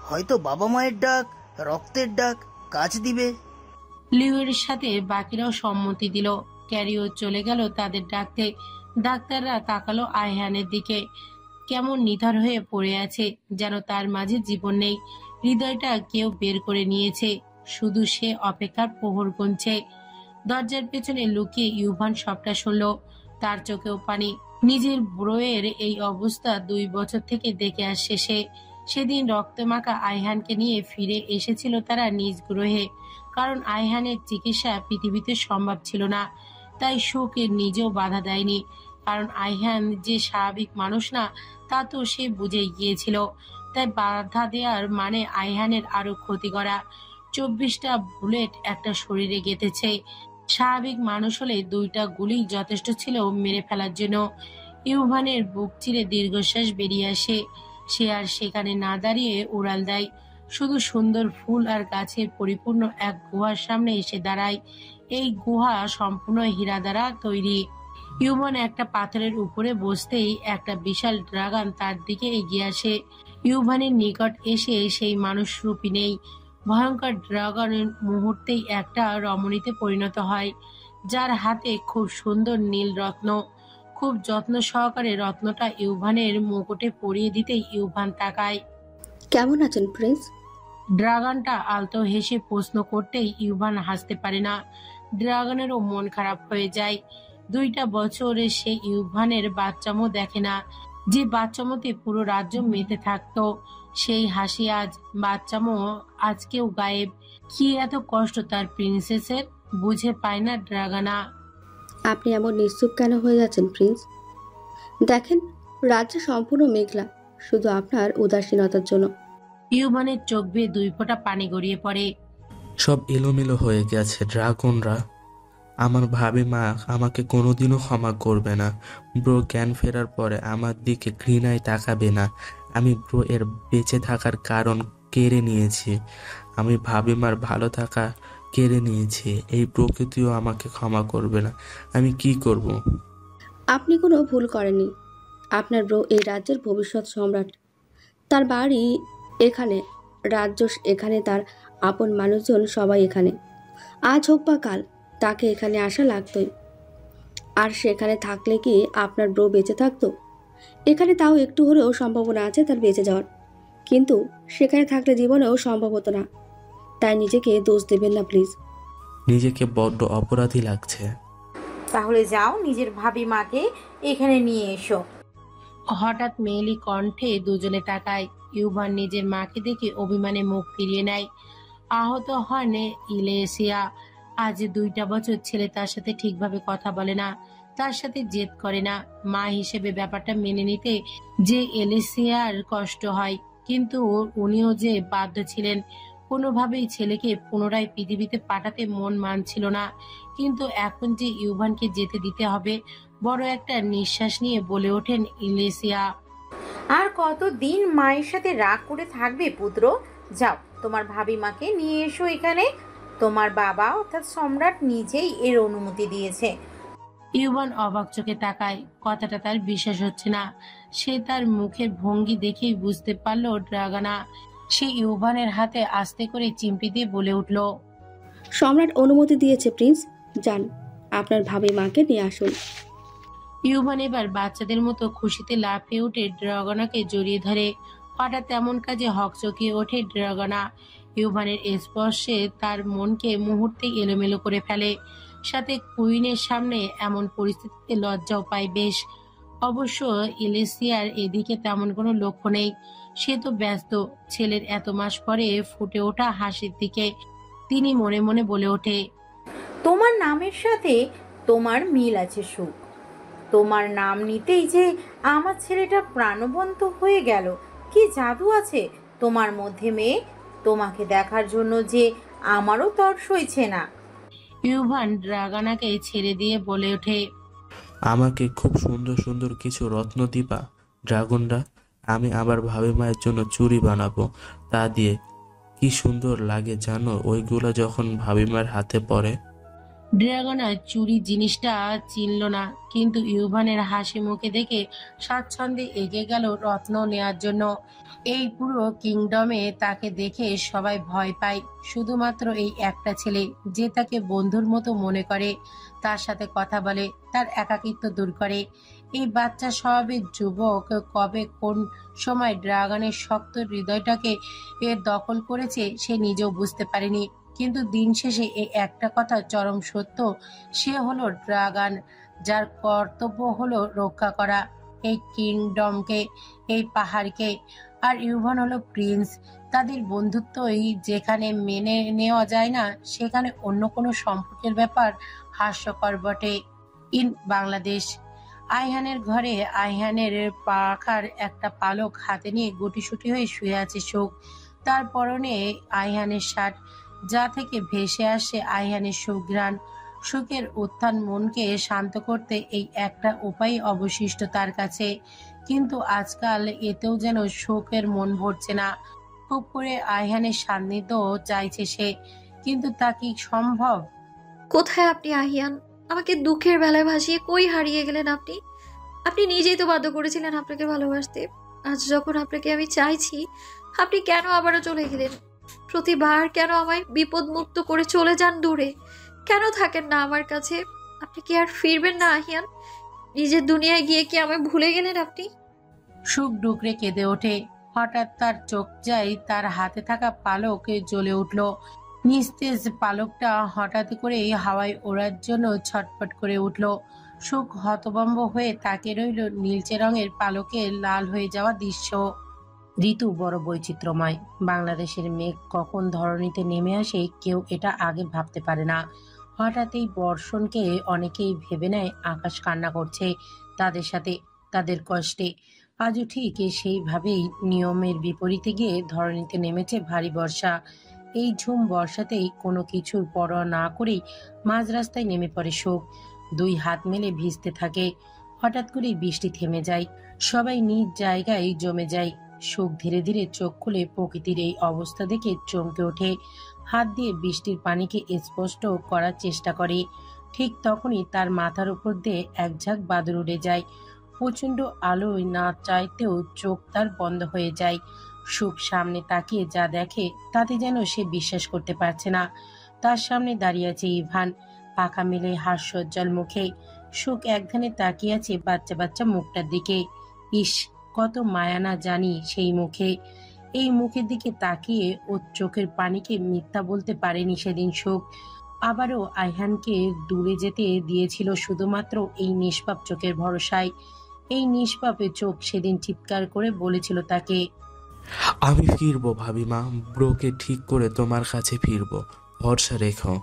S14: হয়তো বাবা মায়ের ডাক, রক্তের ডাক কাজ দিবে।
S1: লিওয়ের সাথে বাকিরাও সম্মতি দিল। ক্যারিও চলে গেল তাদের ডাকতে। ডাক্তাররা তাকালো আয়হানের দিকে, কেমন নিথর হয়ে পড়ে আছে, যেন তার মাঝে জীবন নেই। হৃদয়টা কেউ বের করে নিয়েছে, শুধু সে অপেক্ষার প্রহর গুনছে। দরজার পেছনে লুকিয়ে ইউভান সবটা শুনল, তার চোখেও পানি। নিজের ব্রোয়ের এই অবস্থা 2 বছর থেকে দেখে আসছে সে। সেদিন রক্তমাখা আয়হানকে নিয়ে ফিরে এসেছিল তারা নিজ গ্রহে, কারণ আয়হানের চিকিৎসা পৃথিবীতে সম্ভব ছিল না। তাই সুখে নিজেও বাধা দেয়নি, কারণ আয়হান যে স্বাভাবিক মানুষ না তা তো সে বুঝে গিয়েছিল। তাই বাধা দেওয়ার মানে আয়হানের আরো ক্ষতি করা। 24টা বুলেট একটা শরীরে গেঁথেছে। স্বাভাবিক মানুষ হলে 2টা গুলি যথেষ্ট ছিল মেরে ফেলার জন্য। ইউভানের বুক চিরে দীর্ঘশ্বাস বেরিয়ে আসে। সে আর সেখানে না দাঁড়িয়ে উড়াল দেয়, শুধু সুন্দর ফুল আর গাছের পরিপূর্ণ এক গুহার সামনে এসে দাঁড়ায়। এই গুহা সম্পূর্ণ হীরা দ্বারা তৈরি। ইউভান একটা পাথরের উপরে বসতেই একটা বিশাল ড্রাগন তার দিকে এগিয়ে আসে। ইউভানের নিকট এসে সেই মানুষরূপী নেই ভয়ঙ্কর ড্রাগনের মুহূর্তেই একটা রমণীতে পরিণত হয়, যার হাতে খুব সুন্দর নীল রত্ন। খুব যত্ন সহকারে রত্নটা ইউভানের মুকুটে পরিয়ে দিতেই ইউভান তাকায়।
S15: কেমন আছেন প্রিন্স?
S1: ড্রাগনটা আলতো হেসে প্রশ্ন করতেই ইউভান হাসতে পারে না। ড্রাগনেরও মন খারাপ হয়ে যায়। 2টা বছরে সে ইউভানের বাচ্চামো দেখে না, যে বাচ্চামোতে পুরো রাজ্য মেতে থাকতো। সেই হাসি আজ, বাচ্চামো আজকেও গায়েব। কি এত কষ্ট তার প্রিন্সেসের, বুঝে পায় না ড্রাগনা।
S15: আপনি এমন নিশ্চুপ কেন হয়ে যাচ্ছেন প্রিন্স? দেখেন, রাজ্য সম্পূর্ণ মেঘলা, শুধু আপনার উদাসীনতার জন্য।
S1: ইউভানের চোখ বেয়ে 2 ফোঁটা পানি গড়িয়ে পড়ে।
S8: সব এলোমেলো হয়ে গেছে ড্রাগনরা। আমার ভাবি মা আমাকে কোনোদিনও ক্ষমা করবে না। ব্রো জ্ঞান ফেরার পরে আমার দিকে ঘৃণায় তাকাবে না। আমি ব্রো এর বেঁচে থাকার কারণ কেড়ে নিয়েছি। আমি ভাবি মার ভালো থাকা কেড়ে নিয়েছি। এই প্রকৃতিও আমাকে ক্ষমা করবে না। আমি কি করব?
S15: আপনি কোনো ভুল করেননি। আপনার ব্রো এই রাজ্যের ভবিষ্যৎ সম্রাট। তার বাড়ি এখানে, রাজ্য এখানে, তার আপন মানুষজন সবাই এখানে। আজ হোক বা কাল তাকে এখানে আসা লাগতোই। আর সেখানে থাকলে কি আপনার ব্রো বেঁচে থাকতো? এখানে তাও একটু হলেও সম্ভাবনা আছে তার বেঁচে যাওয়ার, কিন্তু সেখানে থাকলে জীবনেও সম্ভব হতো না। তাই নিজেকে দোষ দেবেন না প্লিজ।
S8: নিজেকে বড্ড অপরাধী লাগছে।
S16: তাহলে যাও নিজের ভাবি মাকে এখানে নিয়ে এসো।
S1: হঠাৎ মেয়েলি কণ্ঠে দুজনে তাকায়। ইউভান নিজের মাকে দেখে অভিমানে মুখ ফিরিয়ে নেয়। আহত হন ইলেসিয়া। আজ 2টা বছর ছেলে তার সাথে ঠিকভাবে কথা বলে না, তার সাথে জেদ করে না। মা হিসেবে ব্যাপারটা মেনে নিতে যে এলেসিয়ার কষ্ট হয়, কিন্তু উনিও যে বাধ্য ছিলেন। কোনোভাবেই ছেলেকে পুনরায় পৃথিবীতে পাঠাতে মন মানছিল না। কিন্তু এখন যে ইউভানকে যেতে দিতে হবে, বড় একটা নিঃশ্বাস নিয়ে বলে ওঠেন ইলেসিয়া।
S16: আর কতদিন মায়ের সাথে রাগ করে থাকবে পুত্র? যাও তোমার ভাবি মাকে নিয়ে এসো এখানে। তোমার বাবা অর্থাৎ সম্রাট নিজেই এর অনুমতি দিয়েছে।
S1: ইউভান অবাক চোখে তাকায়। কথাটা তার বিশ্বাস হচ্ছে না। সে তার মুখের ভঙ্গি দেখেই বুঝতে পারল ড্রাগনা। সে ইউভানের হাতে আস্তে করে চিমটি দিয়ে বলে উঠল,
S15: সম্রাট অনুমতি দিয়েছে প্রিন্স, যান আপনার ভাবি মাকে নিয়ে আসুন।
S1: ইউভান এবার বাচ্চাদের মতো খুশিতে লাফিয়ে উঠে ড্রাগনাকে জড়িয়ে ধরে। হঠাৎ তেমন কাজে হকচকিয়ে ওঠে ড্রাগনা। ইউভানের স্পর্শে তার মনকে মুহূর্তে এলোমেলো করে ফেলে। সাথে কুইনের সামনে এমন পরিস্থিতিতে লজ্জাও পায় বেশ। অবশ্য ইলেসিয়ার এদিকে তেমন কোনো লক্ষ্য নেই। সে তো ব্যস্ত ছেলের এত মাস পরে ফুটে ওঠা হাসির দিকে। তিনি মনে মনে বলে ওঠে,
S16: তোমার নামের সাথে তোমার মিল আছে সুখ। তোমার নাম নিতেই যে আমার ছেলেটা প্রাণবন্ত হয়ে গেল। কি জাদু আছে তোমার মধ্যে মেয়ে। তোমাকে দেখার জন্য যে আমারও তর সইছে না।
S1: ইউভান ড্রাগনাকে ছেড়ে দিয়ে বলে ওঠে,
S8: আমাকে খুব সুন্দর সুন্দর কিছু রত্ন দিবা ড্রাগনরা। আমি আবার ভাবি মায়ের জন্য চুড়ি বানাবো। তা দিয়ে কি সুন্দর লাগে জানো ওইগুলো যখন ভাবি মায়ের হাতে পড়ে।
S1: ড্রাগনা চুরি জিনিসটা চিনল না, কিন্তু ইউভানের হাসি মুখে দেখে স্বাচ্ছন্দ্যে এগিয়ে গেল রত্ন নেয়ার জন্য। এই পুরো কিংডমে তাকে দেখে সবাই ভয় পায়। শুধুমাত্র এই একটা ছেলে যে তাকে বন্ধুর মতো মনে করে, তার সাথে কথা বলে, তার একাকিত্ব দূর করে। এই বাচ্চা স্বভাবের যুবক কবে কোন সময় ড্রাগনের শক্ত হৃদয়টাকে দখল করেছে সে নিজেও বুঝতে পারেনি। কিন্তু দিন শেষে এই একটা কথা চরম সত্য, সে হলো ড্রাগন, যার কর্তব্য হলো রক্ষা করা এই কিংডমকে, এই পাহাড়কে। আর ইউভান হলো প্রিন্স। তাদের বন্ধুত্বই যেখানে মেনে নেওয়া যায় না, সেখানে অন্য কোনো সম্পর্কের ব্যাপার হাস্যকর বটে। ইন বাংলাদেশ, আইহানের ঘরে আইহানের পাখার একটা পালক হাতে নিয়ে গুটিসুটি হয়ে শুয়ে আছে সুখ। তার পরনে আইহানের শার্ট, যা থেকে ভেসে আসে আইহানের সুঘ্রাণ। সুখের উত্থান মনকে শান্ত করতে এই একটা উপায় অবশিষ্ট তার কাছে। কিন্তু আজকাল এতেও যেন সুখের মন ভরছে না। খুব করে আইহানের সান্নিধ্য চাইছে সে, কিন্তু তা কি সম্ভব?
S5: কোথায় আপনি আহিয়ান? আমাকে দুঃখের বেলায় ভাসিয়ে কই হারিয়ে গেলেন আপনি? আপনি নিজেই তো বাধ্য করেছিলেন আপনাকে ভালোবাসতে। আজ যখন আপনাকে আমি চাইছি, আপনি কেন আবারও চলে গেলেন? প্রতিবার কেন আমায় বিপদ মুক্ত করে চলে যান দূরে? কেন থাকেন না আমার কাছে? আপনি কি আর ফিরবেন না আহিয়ান? নিজের দুনিয়ায় গিয়ে কি আমায় ভুলে গেলেন আপনি?
S1: সুখ ডুকরে কেঁদে ওঠে। হঠাৎ তার চোখ যায় তার হাতে থাকা পালকে জ্বলে উঠল। নিস্তেজ পালকটা হঠাৎ করে হাওয়ায় ওড়ার জন্য ছটফট করে উঠল। সুখ হতভম্ব হয়ে তাকে রইল নীলচে রঙের পালকে লাল হয়ে যাওয়া দৃশ্য। ঋতু বড় বৈচিত্র্যময়। বাংলাদেশের মেঘ কখন ধরণীতে নেমে আসে কেউ এটা আগে ভাবতে পারে না। হঠাৎ এই বর্ষণকে অনেকেই ভেবে নেয় আকাশ কান্না করছে তাদের সাথে, তাদের কষ্টে। আজও ঠিক সেইভাবেই নিয়মের বিপরীতে গিয়ে ধরণীতে নেমেছে ভারী বর্ষা। এই ঝুম বর্ষাতেই কোনো কিছুর পরোয়া না করেই মাঝ রাস্তায় নেমে পড়ে সুখ। দুই হাত মেলে ভিজতে থাকে। হঠাৎ করেই বৃষ্টি থেমে যায়। সবাই নিজ জায়গায় জমে যায়। সুখ ধীরে ধীরে চোখ খুলে প্রকৃতির এই অবস্থা দেখে চমকে ওঠে। হাত দিয়ে বৃষ্টির পানিকে স্পষ্ট করার চেষ্টা করে। ঠিক তখনই তার মাথার উপর দিয়ে এক ঝাঁক বাদুর উড়ে যায়। প্রচন্ড আলোয় না চাইতেও চোখ তার বন্ধ হয়ে যায়। সুখ সামনে তাকিয়ে যা দেখে তাতে যেন সে বিশ্বাস করতে পারছে না। তার সামনে দাঁড়িয়ে আছে ইভান, পাখা মেলে হাস্যোজ্জ্বল মুখে। সুখ একধানে তাকিয়ে আছে বাচ্চা বাচ্চা মুখটার দিকে। ইস, কত মায়া না জানি সেই মুখে। এই মুখের দিকে তাকিয়ে ওর চোখের পানিকে মিথ্যা বলতে পারেনি সেদিন সুখ। আবারও আইহানকে দূরে যেতে দিয়েছিল শুধুমাত্র এই নিষ্পাপ চোখের ভরসায়। এই নিষ্পাপের চোখ সেদিন চিৎকার করে বলেছিল তাকে,
S8: আমি ফিরবো ভাবিমা, ব্রোকে ঠিক করে তোমার কাছে ফিরবো, ভরসা রেখো।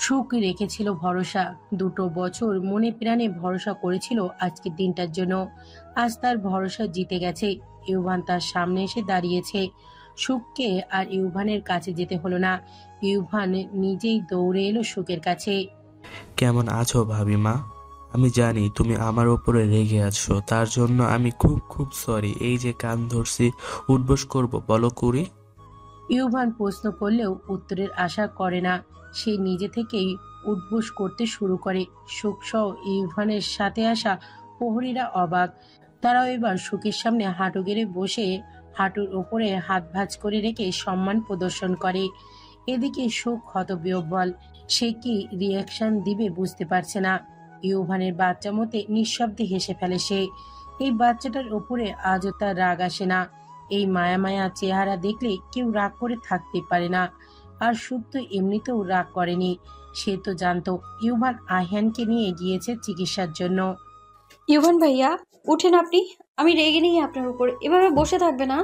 S1: সুখ রেখেছিল ভরসা। 2 বছর মনে প্রাণে ভরসা করেছিল আজকের দিনটার জন্য। আজ তার ভরসা জিতে গেছে। ইউভান তার সামনে এসে দাঁড়িয়েছে। সুখকে আর ইউভানের কাছে যেতে হলো না। ইউভান নিজেই দৌড়ে এলো সুখের কাছে।
S8: কেমন আছো ভাবিমা? আমি জানি তুমি আমার ওপরে রেগে আছো, তার জন্য আমি খুব খুব সরি। এই যে কান ধরছি, উঠবোস করবো বলো কুড়ি?
S1: ইউভান প্রশ্ন করলেও উত্তরের আশা করে না। সে নিজে থেকেই উঠবোস করতে শুরু করে। সুখ সহ ইউভানের সাথে আসা প্রহরীরা অবাক। তারাও এবার সুখের সামনে হাঁটু গেড়ে বসে হাঁটুর ওপরে হাত ভাঁজ করে রেখে সম্মান প্রদর্শন করে। এদিকে সুখ হতবিহ্বল। সে কি রিয়াকশন দিবে বুঝতে পারছে না। ইউভানের বাচ্চা মতে নিঃশব্দে হেসে ফেলে সে। এই বাচ্চাটার ওপরে আজও তার রাগ আসে না। এই মায়া মায়া চেহারা দেখলে কেউ রাগ করে থাকতে পারে না। আর সুখ তো এমনিতেও রাগ করেনি। সে তো জানতো ইউভান আহিয়ানকে নিয়ে গিয়েছে চিকিৎসার জন্য।
S5: ইউভান ভাইয়া, উঠেন আপনি। আমি রেগে নেই আপনার উপর, এভাবে বসে থাকবে না।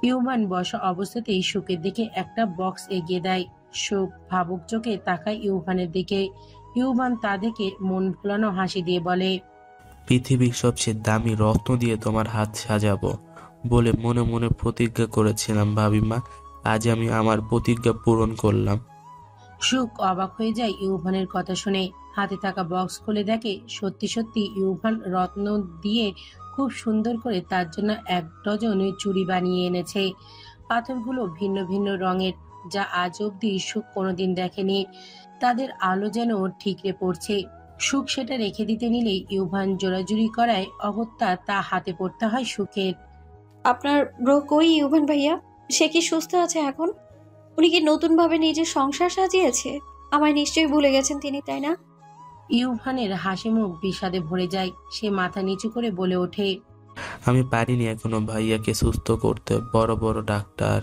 S1: ইউভান বসা অবস্থাতেই সুখের দিকে একটা বক্স এগিয়ে দেয়। সুখ ভাবুক চোখে তাকায় ইউভানের দিকে। ইউভান তা দেখে মন ভোলানো হাসি দিয়ে বলে,
S8: পৃথিবীর সবচেয়ে দামি রত্ন দিয়ে তোমার হাত সাজাবো বলে মনে মনে প্রতিজ্ঞা করেছিলাম ভাবিমা, আজ আমি আমার প্রতিজ্ঞা পূরণ করলাম।
S1: সুখ অবাক হয়ে যায় ইউভানের কথা শুনে। হাতে থাকা বক্স খুলে দেখে সত্যি সত্যি ইউভান রত্ন দিয়ে খুব সুন্দর করে তার জন্য 1 ডজন চুড়ি বানিয়ে এনেছে। পাথরগুলো ভিন্ন ভিন্ন রঙের, যা আজ অব্দি সুখ কোনোদিন দেখেনি। তাদের আলো যেন ঠিকরে পড়ছে। সুখ সেটা রেখে দিতে নিলেই ইউভান জোরাজুরি করায় অগত্যা তা হাতে পড়তে হয় সুখের।
S5: আপনার ব্রো কই ইউভান ভাইয়া? সে কি সুস্থ আছে এখন? উনি কি নতুন ভাবে নিজের সংসার সাজিয়েছে? আমায় নিশ্চয়ই ভুলে গেছেন তিনি, তাই না?
S1: ইউভানের হাসি মুখ বিষাদে ভরে যায়। সে মাথা নিচু করে বলে ওঠে,
S8: আমি পারিনি এখনো ভাইয়াকে সুস্থ করতে। বড় বড় ডাক্তার,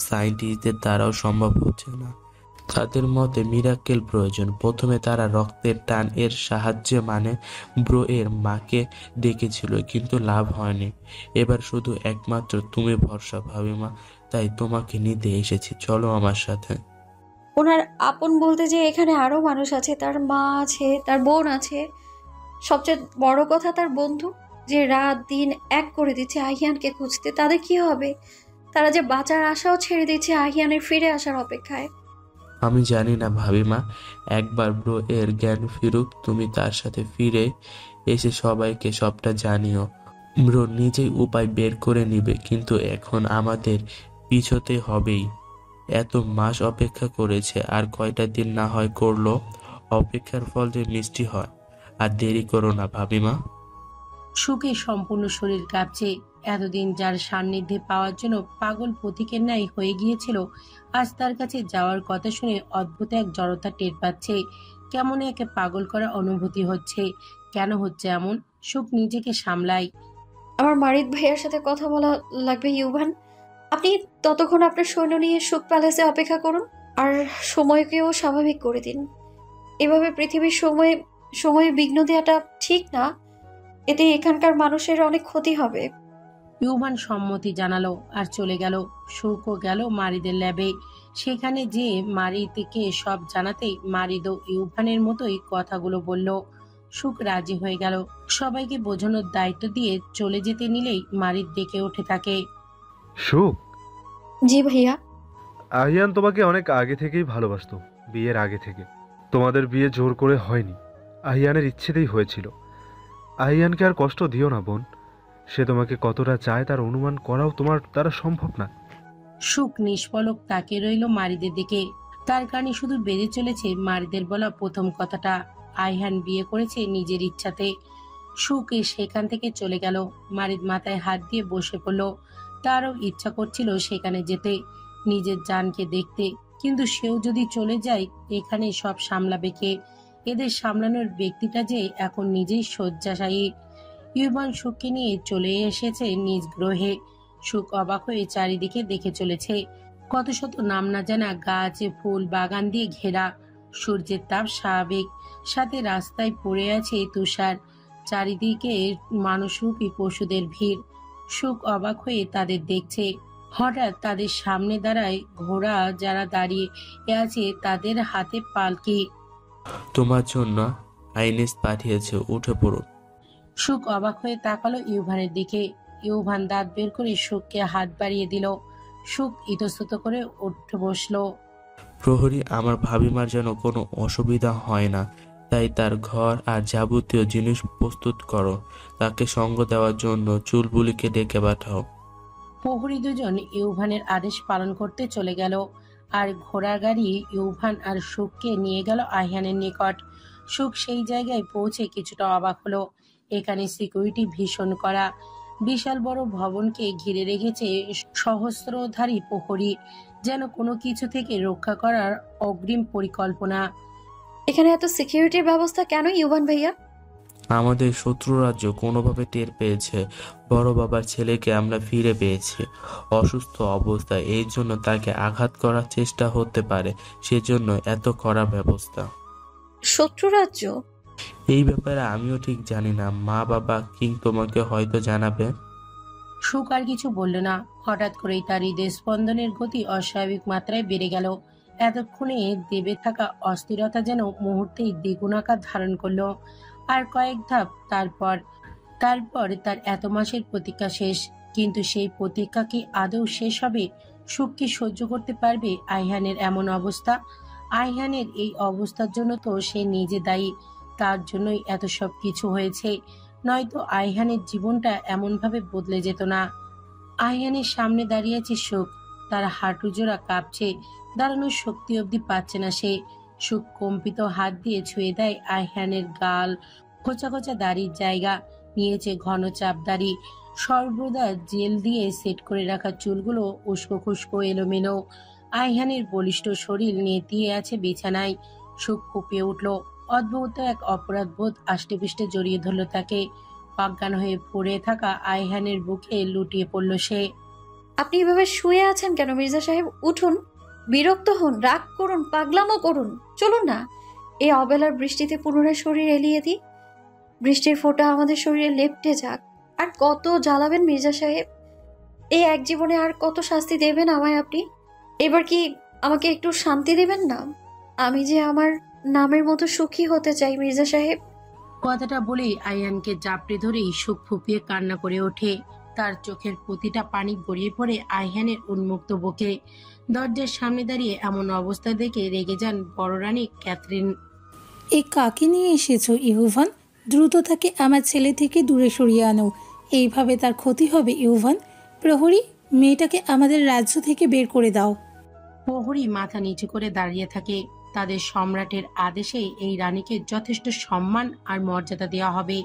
S8: সায়েন্টিস্টদের দ্বারাও সম্ভব হচ্ছে না। তাদের মতে মিরাকেল প্রয়োজন। প্রথমে তারা রক্তের টান এর সাহায্যে ব্রো এর মাকে ডেকেছিল, কিন্তু লাভ হয়নি। এবার শুধু একমাত্র তুমি ভরসা ভাবিমা, তাই তোমাকে নিতে এসেছি, চলো আমার সাথে।
S5: ওনার আপন বলতে যে এখানে আরো মানুষ আছে, তার মা আছে, তার বোন আছে, সবচেয়ে বড় কথা তার বন্ধু, যে রাত দিন এক করে দিচ্ছে আহিয়ানকে খুঁজতে। তাদের কি হবে? তারা যে বাঁচার আশাও ছেড়ে দিচ্ছে আহিয়ানের ফিরে আসার অপেক্ষায়।
S8: আমি জানি না ভাবিমা, একবার ব্রো এর জ্ঞান ফিরুক, তুমি তার সাথে ফিরে এসে সবাইকে সবটা জানিও। ব্রো নিজেই উপায় বের করে নিবে, কিন্তু এখন আমাদের পিছোতে হবেই। এত মাস অপেক্ষা করেছে, আর কয়টা দিন না হয় করলো। অপেক্ষার ফল যে মিষ্টি হয়। আর দেরি করো না ভাবিমা।
S1: সুখে সম্পূর্ণ শরীর কাঁপছে। এতদিন যার সান্নিধ্যে পাওয়ার জন্য পাগল পথিকের ন্যায় হয়ে গিয়েছিল, আজ তার কাছে যাওয়ার কথা শুনে অদ্ভুত এক জড়তা টের পাচ্ছে। কেমন একে পাগল করা অনুভূতি হচ্ছে। কেন হচ্ছে এমন? সুখ নিজেকে সামলায়।
S5: আমার মারিদ ভাইয়ার সাথে কথা বলা লাগবে ইউভান। আপনি ততক্ষণ আপনার সৈন্য নিয়ে সুখ প্যালেসে অপেক্ষা করুন, আর সময়কেও স্বাভাবিক করে দিন। এভাবে পৃথিবীর সময়ে বিঘ্ন দেওয়াটা ঠিক না। এতে এখানকার মানুষের অনেক ক্ষতি হবে।
S1: ইউভান সম্মতি জানালো আর চলে গেল। সুখও গেল মারিদের ল্যাবে। সেখানে যে মারিদকে সব জানাতেই মারিদও ইউভানের মতোই কথাগুলো বলল। সুখ রাজি হয়ে গেল। সবাইকে বোঝানোর দায়িত্ব দিয়ে চলে যেতে নিলেই মারিদ ডেকে উঠে থাকে,
S11: সুখ।
S5: জি ভাইয়া।
S11: আহিয়ান তোমাকে অনেক আগে থেকেই ভালোবাসতো, বিয়ের আগে থেকে। তোমাদের বিয়ে জোর করে হয়নি, আহিয়ানের ইচ্ছেতেই হয়েছিল। আহিয়ানকে আর কষ্ট দিও না বোন, সে তোমাকে কতটা চায় তার অনুমান করাও তোমার দ্বারা সম্ভব না।
S1: সুখ নিষ্পলক তাকিয়ে রইল মারিদের দিকে। তার কানে শুধু বেড়ে চলেছে মারিদের বলা প্রথম কথাটা, আইহান বিয়ে করেছে নিজের ইচ্ছাতে। সুখ সেখান থেকে চলে গেল। মারিদ মাথায় হাত দিয়ে বসে পড়ল। তারও ইচ্ছা করছিল সেখানে যেতে, নিজের জানকে দেখতে, কিন্তু সেও যদি চলে যায় এখানে সব সামলাবে কে? এদের সামলানোর ব্যক্তিটা যে এখন নিজেই শয্যাশায়ী। ইউবান সুখকে নিয়ে চলে এসেছে নিজ গ্রহে। সুখ অবাক হয়ে চারিদিকে দেখে চলেছে। কত শত নাম না জানা গাছ, ফুল, বাগান দিয়ে ঘেরা। সূর্যের তাপ স্বাভাবিক, সাথে রাস্তায় পড়ে আছে তুষার। চারিদিকে মানুষরূপী পশুদের ভিড়। সুখ অবাক হয়ে তাদের দেখছে। হঠাৎ তাদের সামনে দাঁড়ায় ঘোড়া, যারা দাঁড়িয়ে আছে তাদের হাতে পালকি।
S8: তোমার জন্য আইনেস পাঠিয়েছে, উঠে পড়ুন।
S1: সুখ অবাক হয়ে তাকালো ইউভানের দিকে। ইউভান দাঁত বের করে সুখকে হাত বাড়িয়ে দিল। সুখ ইতস্তত করে উঠে বসলো।
S8: প্রহরী, আমার ভাবিমার যেন কোনো অসুবিধা হয় না, তাই তার ঘর আর যাবতীয় জিনিস প্রস্তুত করো। তাকে সঙ্গ দেওয়ার জন্য চুলবুলিকে ডেকে পাঠাও।
S1: প্রহরী দুজন ইউভানের আদেশ পালন করতে চলে গেল, আর ঘোড়ার গাড়ি ইউভান আর সুখকে নিয়ে গেল আহিয়ানের নিকট। সুখ সেই জায়গায় পৌঁছে কিছুটা অবাক হলো। এখানে সিকিউরিটি ভীষণ করা। বিশাল বড় ভবনকে ঘিরে রেখেছে সহস্রধারী প্রহরী, যেন কোনো কিছু থেকে রক্ষা করার অগ্রিম পরিকল্পনা।
S5: এখানে এত সিকিউরিটির ব্যবস্থা কেন ইউভান ভাইয়া?
S8: আমাদের শত্রু রাজ্য কোনোভাবে টের পেয়েছে বড় বাবার ছেলেকে আমরা ফিরে পেয়েছি অসুস্থ অবস্থায়, এই জন্য তাকে আঘাত করার চেষ্টা হতে পারে, সেজন্য এত কড়া ব্যবস্থা।
S5: শত্রু রাজ্য?
S8: এই ব্যাপারে আমিও ঠিক জানি না, মা বাবা কিং তোমাকে হয়তো জানাবে।
S1: সুখ আর কিছু বলল না। হঠাৎ করেই তার হৃদয় স্পন্দনের গতি অস্বাভাবিক মাত্রায় বেড়ে গেল। এতক্ষণে দেবে থাকা অস্থিরতা যেন মুহূর্তেই দ্বিগুণ আকার ধারণ করলো। আর কয়েক ধাপ তারপর তার এত মাসের প্রতীক্ষা শেষ। কিন্তু সেই প্রতীক্ষা কি আদৌ শেষ হবে? সুখ কি সহ্য করতে পারবে আইহানের এমন অবস্থা? আইহানের এই অবস্থার জন্য তো সে নিজে দায়ী। তার জন্যই এত সব কিছু হয়েছে, নয়তো আইহানের জীবনটা এমনভাবে বদলে যেত না। আইহানের সামনে দাঁড়িয়েছে সুখ। তার হাঁটু জোড়া কাঁপছে, দাঁড়ানোর শক্তি অবধি পাচ্ছে না সে। সুখ কম্পিত হাত দিয়ে ছুঁয়ে দেয় আইহানের গাল, খোঁচা খোঁচা দাড়ির জায়গা। নিয়েছে ঘন চাপ দাড়ি, সর্বদা জেল দিয়ে সেট করে রাখা চুলগুলো উস্কো খুস্কো এলোমেলো। আইহানের বলিষ্ঠ শরীর নেতিয়ে আছে বিছানায়। সুখ কুপিয়ে উঠল। অদ্ভুত এক অপরাধবোধ আষ্টেপৃষ্টে জড়িয়ে ধরল তাকে। অজ্ঞান হয়ে পড়ে থাকা আইহানের বুকে লুটিয়ে পড়ল সে।
S5: আপনি এভাবে শুয়ে আছেন কেন মির্জা সাহেব? উঠুন, বিরক্ত হন, রাগ করুন, পাগলামো করুন, চলুন না এই অবেলার বৃষ্টিতে পুনরায় শরীর এলিয়ে দিই। বৃষ্টির ফোঁটা আমাদের শরীরে লেপ্টে যাক। আর কত জ্বালাবেন মির্জা সাহেব? এই এক জীবনে আর কত শাস্তি দেবেন আমায় আপনি? এবার কি আমাকে একটু শান্তি দেবেন না? আমি যে আমার নামের মতো সুখী হতে চাই মির্জা সাহেব।
S1: কথাটা বলেই আয়ানকে জাপড়ে ধরেই সুখ ফুপিয়ে কান্না করে ওঠে। তার চোখের প্রতিটা পানি গড়িয়ে পড়ে আইহানের উন্মুক্ত বুকে। দরজার সামনে দাঁড়িয়ে এমন অবস্থা দেখে রেগে যান বড় রানী ক্যাথরিন।
S17: এই কাকে নিয়ে এসেছো ইউভান? দ্রুত তাকে আমার ছেলে থেকে দূরে সরিয়ে আনো, এইভাবে তার ক্ষতি হবে ইউভান। প্রহরী, মেয়েটাকে আমাদের রাজ্য থেকে বের করে দাও।
S1: প্রহরী মাথা নিচু করে দাঁড়িয়ে থাকে। তাদের সম্রাটের আদেশে এই রানীকে যথেষ্ট সম্মান আর মর্যাদা দেওয়া হবে।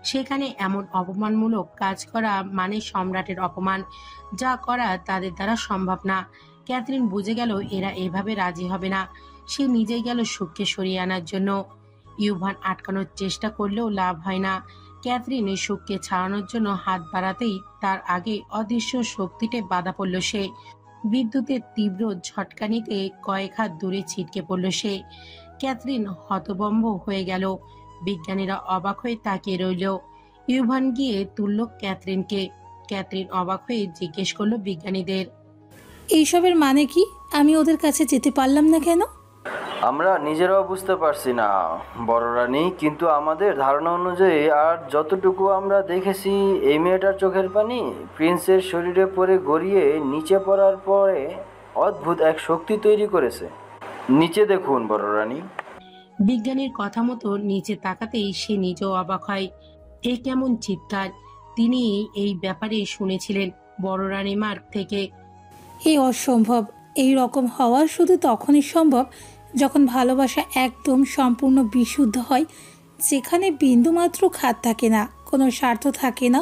S1: সেখানে এমন অপমানমূলক কাজ করা মানে সম্রাটের অপমান, যা করা তাদের দ্বারা সম্ভব না। ক্যাথরিন বুঝে গেল এরা এভাবে রাজি হবে না। সে নিজেই গেল সুখকে সরিয়ে আনার জন্য। ইউভান আটকানোর চেষ্টা করলেও লাভ হয় না। ক্যাথরিন এই সুখকে ছাড়ানোর জন্য হাত বাড়াতেই তার আগে অদৃশ্য শক্তিতে বাধা পড়ল সে। বিদ্যুতের তীব্র ঝটকানিতে কয়েক হাত দূরে ছিটকে পড়ল সে। ক্যাথরিন হতবম্ব হয়ে গেল। বিজ্ঞানীরা অবাক হয়ে তাকিয়ে রইল। ইউভান গিয়ে তুলল ক্যাথরিনকে। ক্যাথরিন অবাক হয়ে জিজ্ঞেস করলো বিজ্ঞানীদের,
S17: এইসবের মানে কি? আমি ওদের কাছে যেতে পারলাম না কেন?
S18: আমরা নিজেরাও বুঝতে পারছি না বড় রানী, কিন্তু আমাদের ধারণা অনুযায়ী আর যতটুকু আমরা দেখেছি, এই মেয়েটার চোখের পানি প্রিন্সের শরীরে পড়ে গড়িয়ে নিচে পড়ার পরে অদ্ভুত এক শক্তি তৈরি করেছে। নিচে দেখুন বড় রানী।
S1: বিজ্ঞানীর কথা মতো নিচে তাকাতেই সে নিজেও অবাক হয়। এ কেমন চিৎকার! তিনি এই ব্যাপারে শুনেছিলেন বড় রানীমার থেকে।
S17: এই অসম্ভব। এই রকম হওয়া শুধু তখনই সম্ভব যখন ভালোবাসা একদম সম্পূর্ণ বিশুদ্ধ হয়, যেখানে বিন্দুমাত্র খাত থাকে না, কোনো স্বার্থ থাকে না,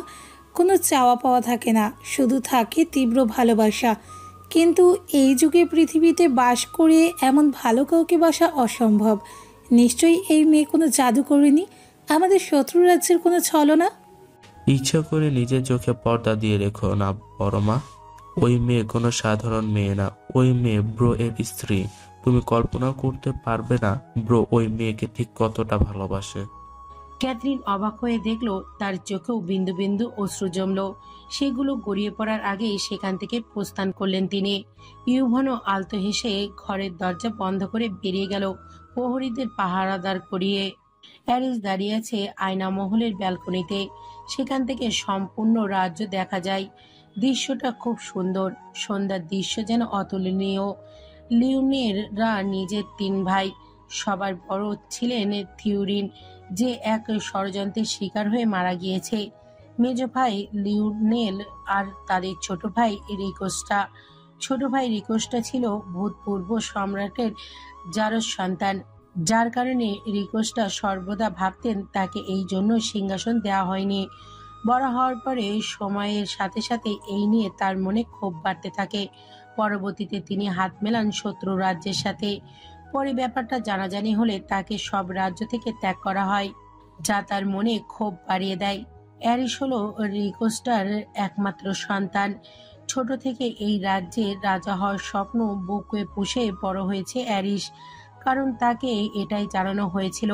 S17: কোনো চাওয়া পাওয়া থাকে না, শুধু থাকে তীব্র ভালোবাসা। কিন্তু এই যুগে পৃথিবীতে বাস করে এমন ভালো কাউকে বাসা অসম্ভব। নিশ্চয়ই এই মেয়ে কোনো জাদু করেনি, আমাদের শত্রু রাজ্যের কোনো ছলনা।
S8: ইচ্ছা করে নিজের চোখে পর্দা দিয়ে রেখো না বড় মা। ওই মেয়ে কোনো সাধারণ মেয়ে না, ওই মেয়ে ব্রো এর স্ত্রী। তুমি কল্পনাও করতে পারবে না ব্রো ওই মেয়েকে ঠিক কতটা ভালোবাসে।
S1: ক্যাথরিন অবাক হয়ে দেখল তার চোখেও বিন্দু বিন্দু অশ্রু জমল। সেগুলো গড়িয়ে পড়ার আগেই সেখান থেকে প্রস্থান করলেন তিনি। ইউভানও আলতো হেসে ঘরের দরজা বন্ধ করে বেরিয়ে গেল প্রহরীদের পাহারাদার করিয়ে। অ্যারিস দাঁড়িয়ে আছে আয়না মহলের ব্যালকনিতে। সেখান থেকে সম্পূর্ণ রাজ্য দেখা যায়। দৃশ্যটা খুব সুন্দর। সন্ধ্যার দৃশ্য যেন অতুলনীয়। লিওনেররা নিজের 3 ভাই। সবার বড় ছিলেন থিওরিন, যে এক ষড়যন্ত্রের শিকার হয়ে মারা গিয়েছে। মেজ ভাই লিওনেল আর তাদের ছোট ভাই রিকোস্টা। ছোট ভাই রিকোস্টা ছিল ভূতপূর্ব সম্রাটের জারজ সন্তান, যার কারণে রিকোস্টা সর্বদা ভাবতেন তাকে এই জন্য সিংহাসন দেওয়া হয়নি। বড় হওয়ার পরে সময়ের সাথে সাথে এই নিয়ে তার মনে ক্ষোভ বাড়তে থাকে। পরবর্তীতে তিনি হাত মেলান শত্রু রাজ্যের সাথে। পরে ব্যাপারটা জানাজানি হলে তাকে সব রাজ্য থেকে ত্যাগ করা হয়, যা তার মনে ক্ষোভ বাড়িয়ে দেয়। অ্যারিস হলো রিকোস্টার একমাত্র সন্তান। ছোট থেকে এই রাজ্যের রাজা হওয়ার স্বপ্ন বুকে পুষে বড় হয়েছে অ্যারিস, কারণ তাকে এটাই জানানো হয়েছিল।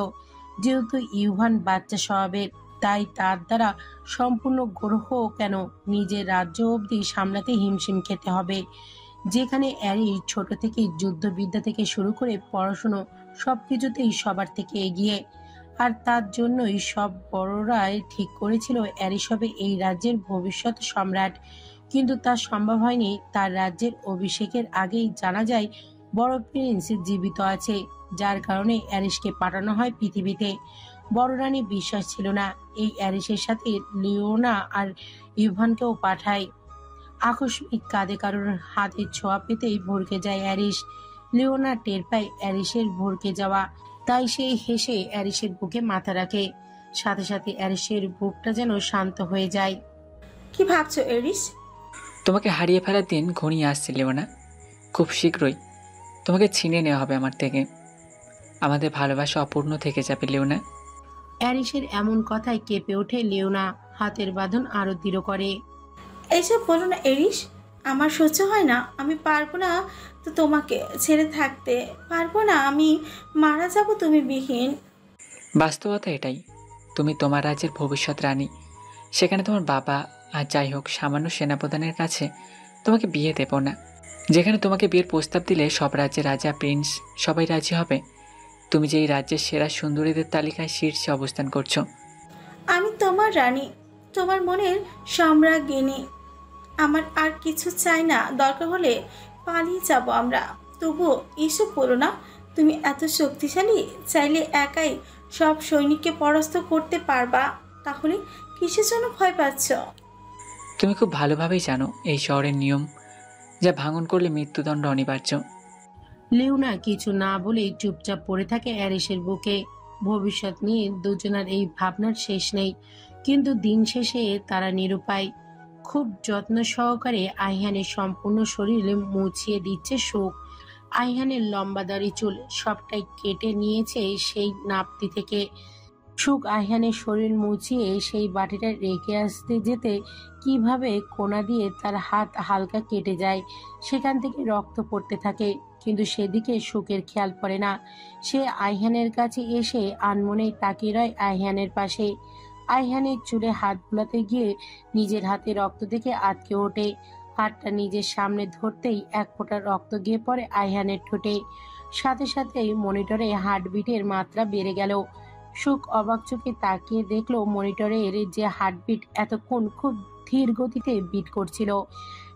S1: যেহেতু ইউভান বাচ্চা স্বভাবের, তাই তার দ্বারা সম্পূর্ণ গ্রহ কেন নিজের রাজ্য অবধি সামলাতে হিমশিম খেতে হবে। যেখানে অ্যারিস ছোট থেকেই যুদ্ধবিদ্যা থেকে শুরু করে পড়াশুনো সবকিছুতেই সবার থেকে এগিয়ে। আর তার জন্যই সব বড়রাই ঠিক করেছিল অ্যারিস হবে এই রাজ্যের ভবিষ্যৎ সম্রাট। কিন্তু তা সম্ভব হয়নি। তার রাজ্যের অভিষেকের আগেই জানা যায় বড় প্রিন্স জীবিত আছে, যার কারণে অ্যারিসকে পাঠানো হয় পৃথিবীতে। বড় রানী বিশ্বাস ছিল না। এই অ্যারিসের সাথে লিওনা আর ইভানকেও পাঠায়। আকস্মিক কাঁধে কারোর হাতের ছোঁয়া পেতেই ভরকে যায় অ্যারিস। লিওনা টের পায় অ্যারিসের ভরকে যাওয়া, তাই সে হেসে অ্যারিসের বুকে মাথা রাখে। সাথে সাথে অ্যারিসের বুকটা যেন শান্ত হয়ে যায়।
S19: কি ভাবছো এরিস?
S20: তোমাকে হারিয়ে ফেলার দিন ঘনিয়ে আসছে লিওনা। খুব শীঘ্রই তোমাকে ছিনিয়ে নেওয়া হবে আমার থেকে। আমাদের ভালোবাসা অপূর্ণ থেকে যাবে লিওনা।
S1: অ্যারিসের এমন কথায় কেঁপে ওঠে লিওনা। হাতের বাঁধন আরো দৃঢ় করে।
S19: এইসব বলো না এরিস, আমার সহ্য হয় না। আমি পারবো না তো তোমাকে ছেড়ে থাকতে, পারবো না। আমি মারা যাব তুমি বিহীন।
S20: বাস্তবতা এটাই। তুমি তোমার রাজ্যের ভবিষ্যৎ রানী। সেখানে তোমার বাবা আর যাই হোক সামান্য সেনাপ্রধানের কাছে তোমাকে বিয়ে দেব না। যেখানে তোমাকে বিয়ের প্রস্তাব দিলে সব রাজ্যের রাজা প্রিন্স সবাই রাজি হবে। তুমি যে এই রাজ্যের সেরা সুন্দরীদের তালিকায় শীর্ষে অবস্থান করছো।
S19: আমি তোমার রানী, তোমার মনের সম্রাজ্ঞিনী। আমার আর কিছু চাই না। দরকার হলে পালিয়ে যাব আমরা। তবুও এসব বলো না। তুমি এত শক্তিশালী, চাইলে একাই সব সৈনিককে পরাস্ত করতে পারবা। তাহলে কিসের জন্য ভয় পাচ্ছ?
S20: তুমি খুব ভালোভাবেই জানো এই শহরের নিয়ম, যা ভাঙন করলে মৃত্যুদণ্ড অনিবার্য।
S1: লিওনা কিছু না বলেই চুপচাপ পড়ে থাকে অ্যারিসের বুকে। ভবিষ্যৎ নিয়ে দুজনের এই ভাবনার শেষ নেই, কিন্তু দিন শেষে তারা নিরুপায়। খুব যত্ন সহকারে আইহানের সম্পূর্ণ শরীরে মুছিয়ে দিচ্ছে সুখ। আইহানের লম্বা দাড়ি চুল সবটাই কেটে নিয়েছে সেই নাপতি থেকে। সুখ আইহানের শরীর মুছিয়ে সেই বাটিটা রেখে আসতে যেতে কিভাবে কোনা দিয়ে তার হাত হালকা কেটে যায়। সেখান থেকে রক্ত পড়তে থাকে, কিন্তু সেদিকে সুখের খেয়াল পড়ে না। সে আইহানের কাছে এসে আনমনেই তাকিয়ে রয় আইহানের পাশে। আইহানের চুলে হাত বুলাতে গিয়ে নিজের হাতে রক্ত দেখে আটকে ওঠে। হাতটা নিজের সামনে ধরতেই এক ফোঁটা রক্ত গিয়ে পড়ে আইহানের ঠোঁটে। সাথে সাথেই মনিটরে হার্টবিটের মাত্রা বেড়ে গেল। সুখ অবাক চোখে তাকিয়ে দেখলো মনিটরের যে হার্টবিট এতক্ষণ খুব ধীর গতিতে বিট করছিল,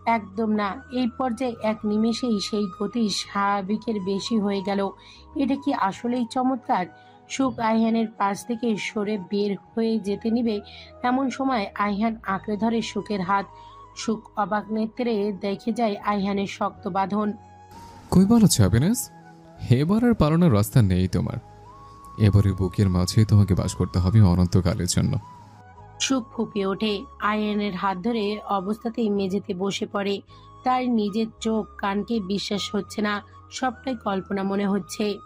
S1: একদম না। এই পর্যায়ে এক নিমেষেই সেই গতি স্বাভাবিকের বেশি হয়ে গেল। এটা কি আসলেই চমৎকার? সুখ আইহানের পাশ থেকে সরে বের হয়ে যেতে নিবে এমন সময় আইহান আঁকড়ে ধরে সুখের হাত। সুখ অবাক নেত্রে দেখে যায় আইহানের শক্ত বাঁধন।
S6: কই বলেছে হ্যাপিনেস? এবার আর পালানোর রাস্তা নেই তোমার। এবারে বুকের মাঝে তোমাকে বাস করতে হবে অনন্তকালের জন্য।
S1: সুখ ফুপিয়ে ওঠে। আইহানের হাত ধরে অবস্থাতেই মেঝেতে বসে পড়ে। তার নিজের চোখ কানকে বিশ্বাস হচ্ছে না, সবটাই কল্পনা মনে হচ্ছে।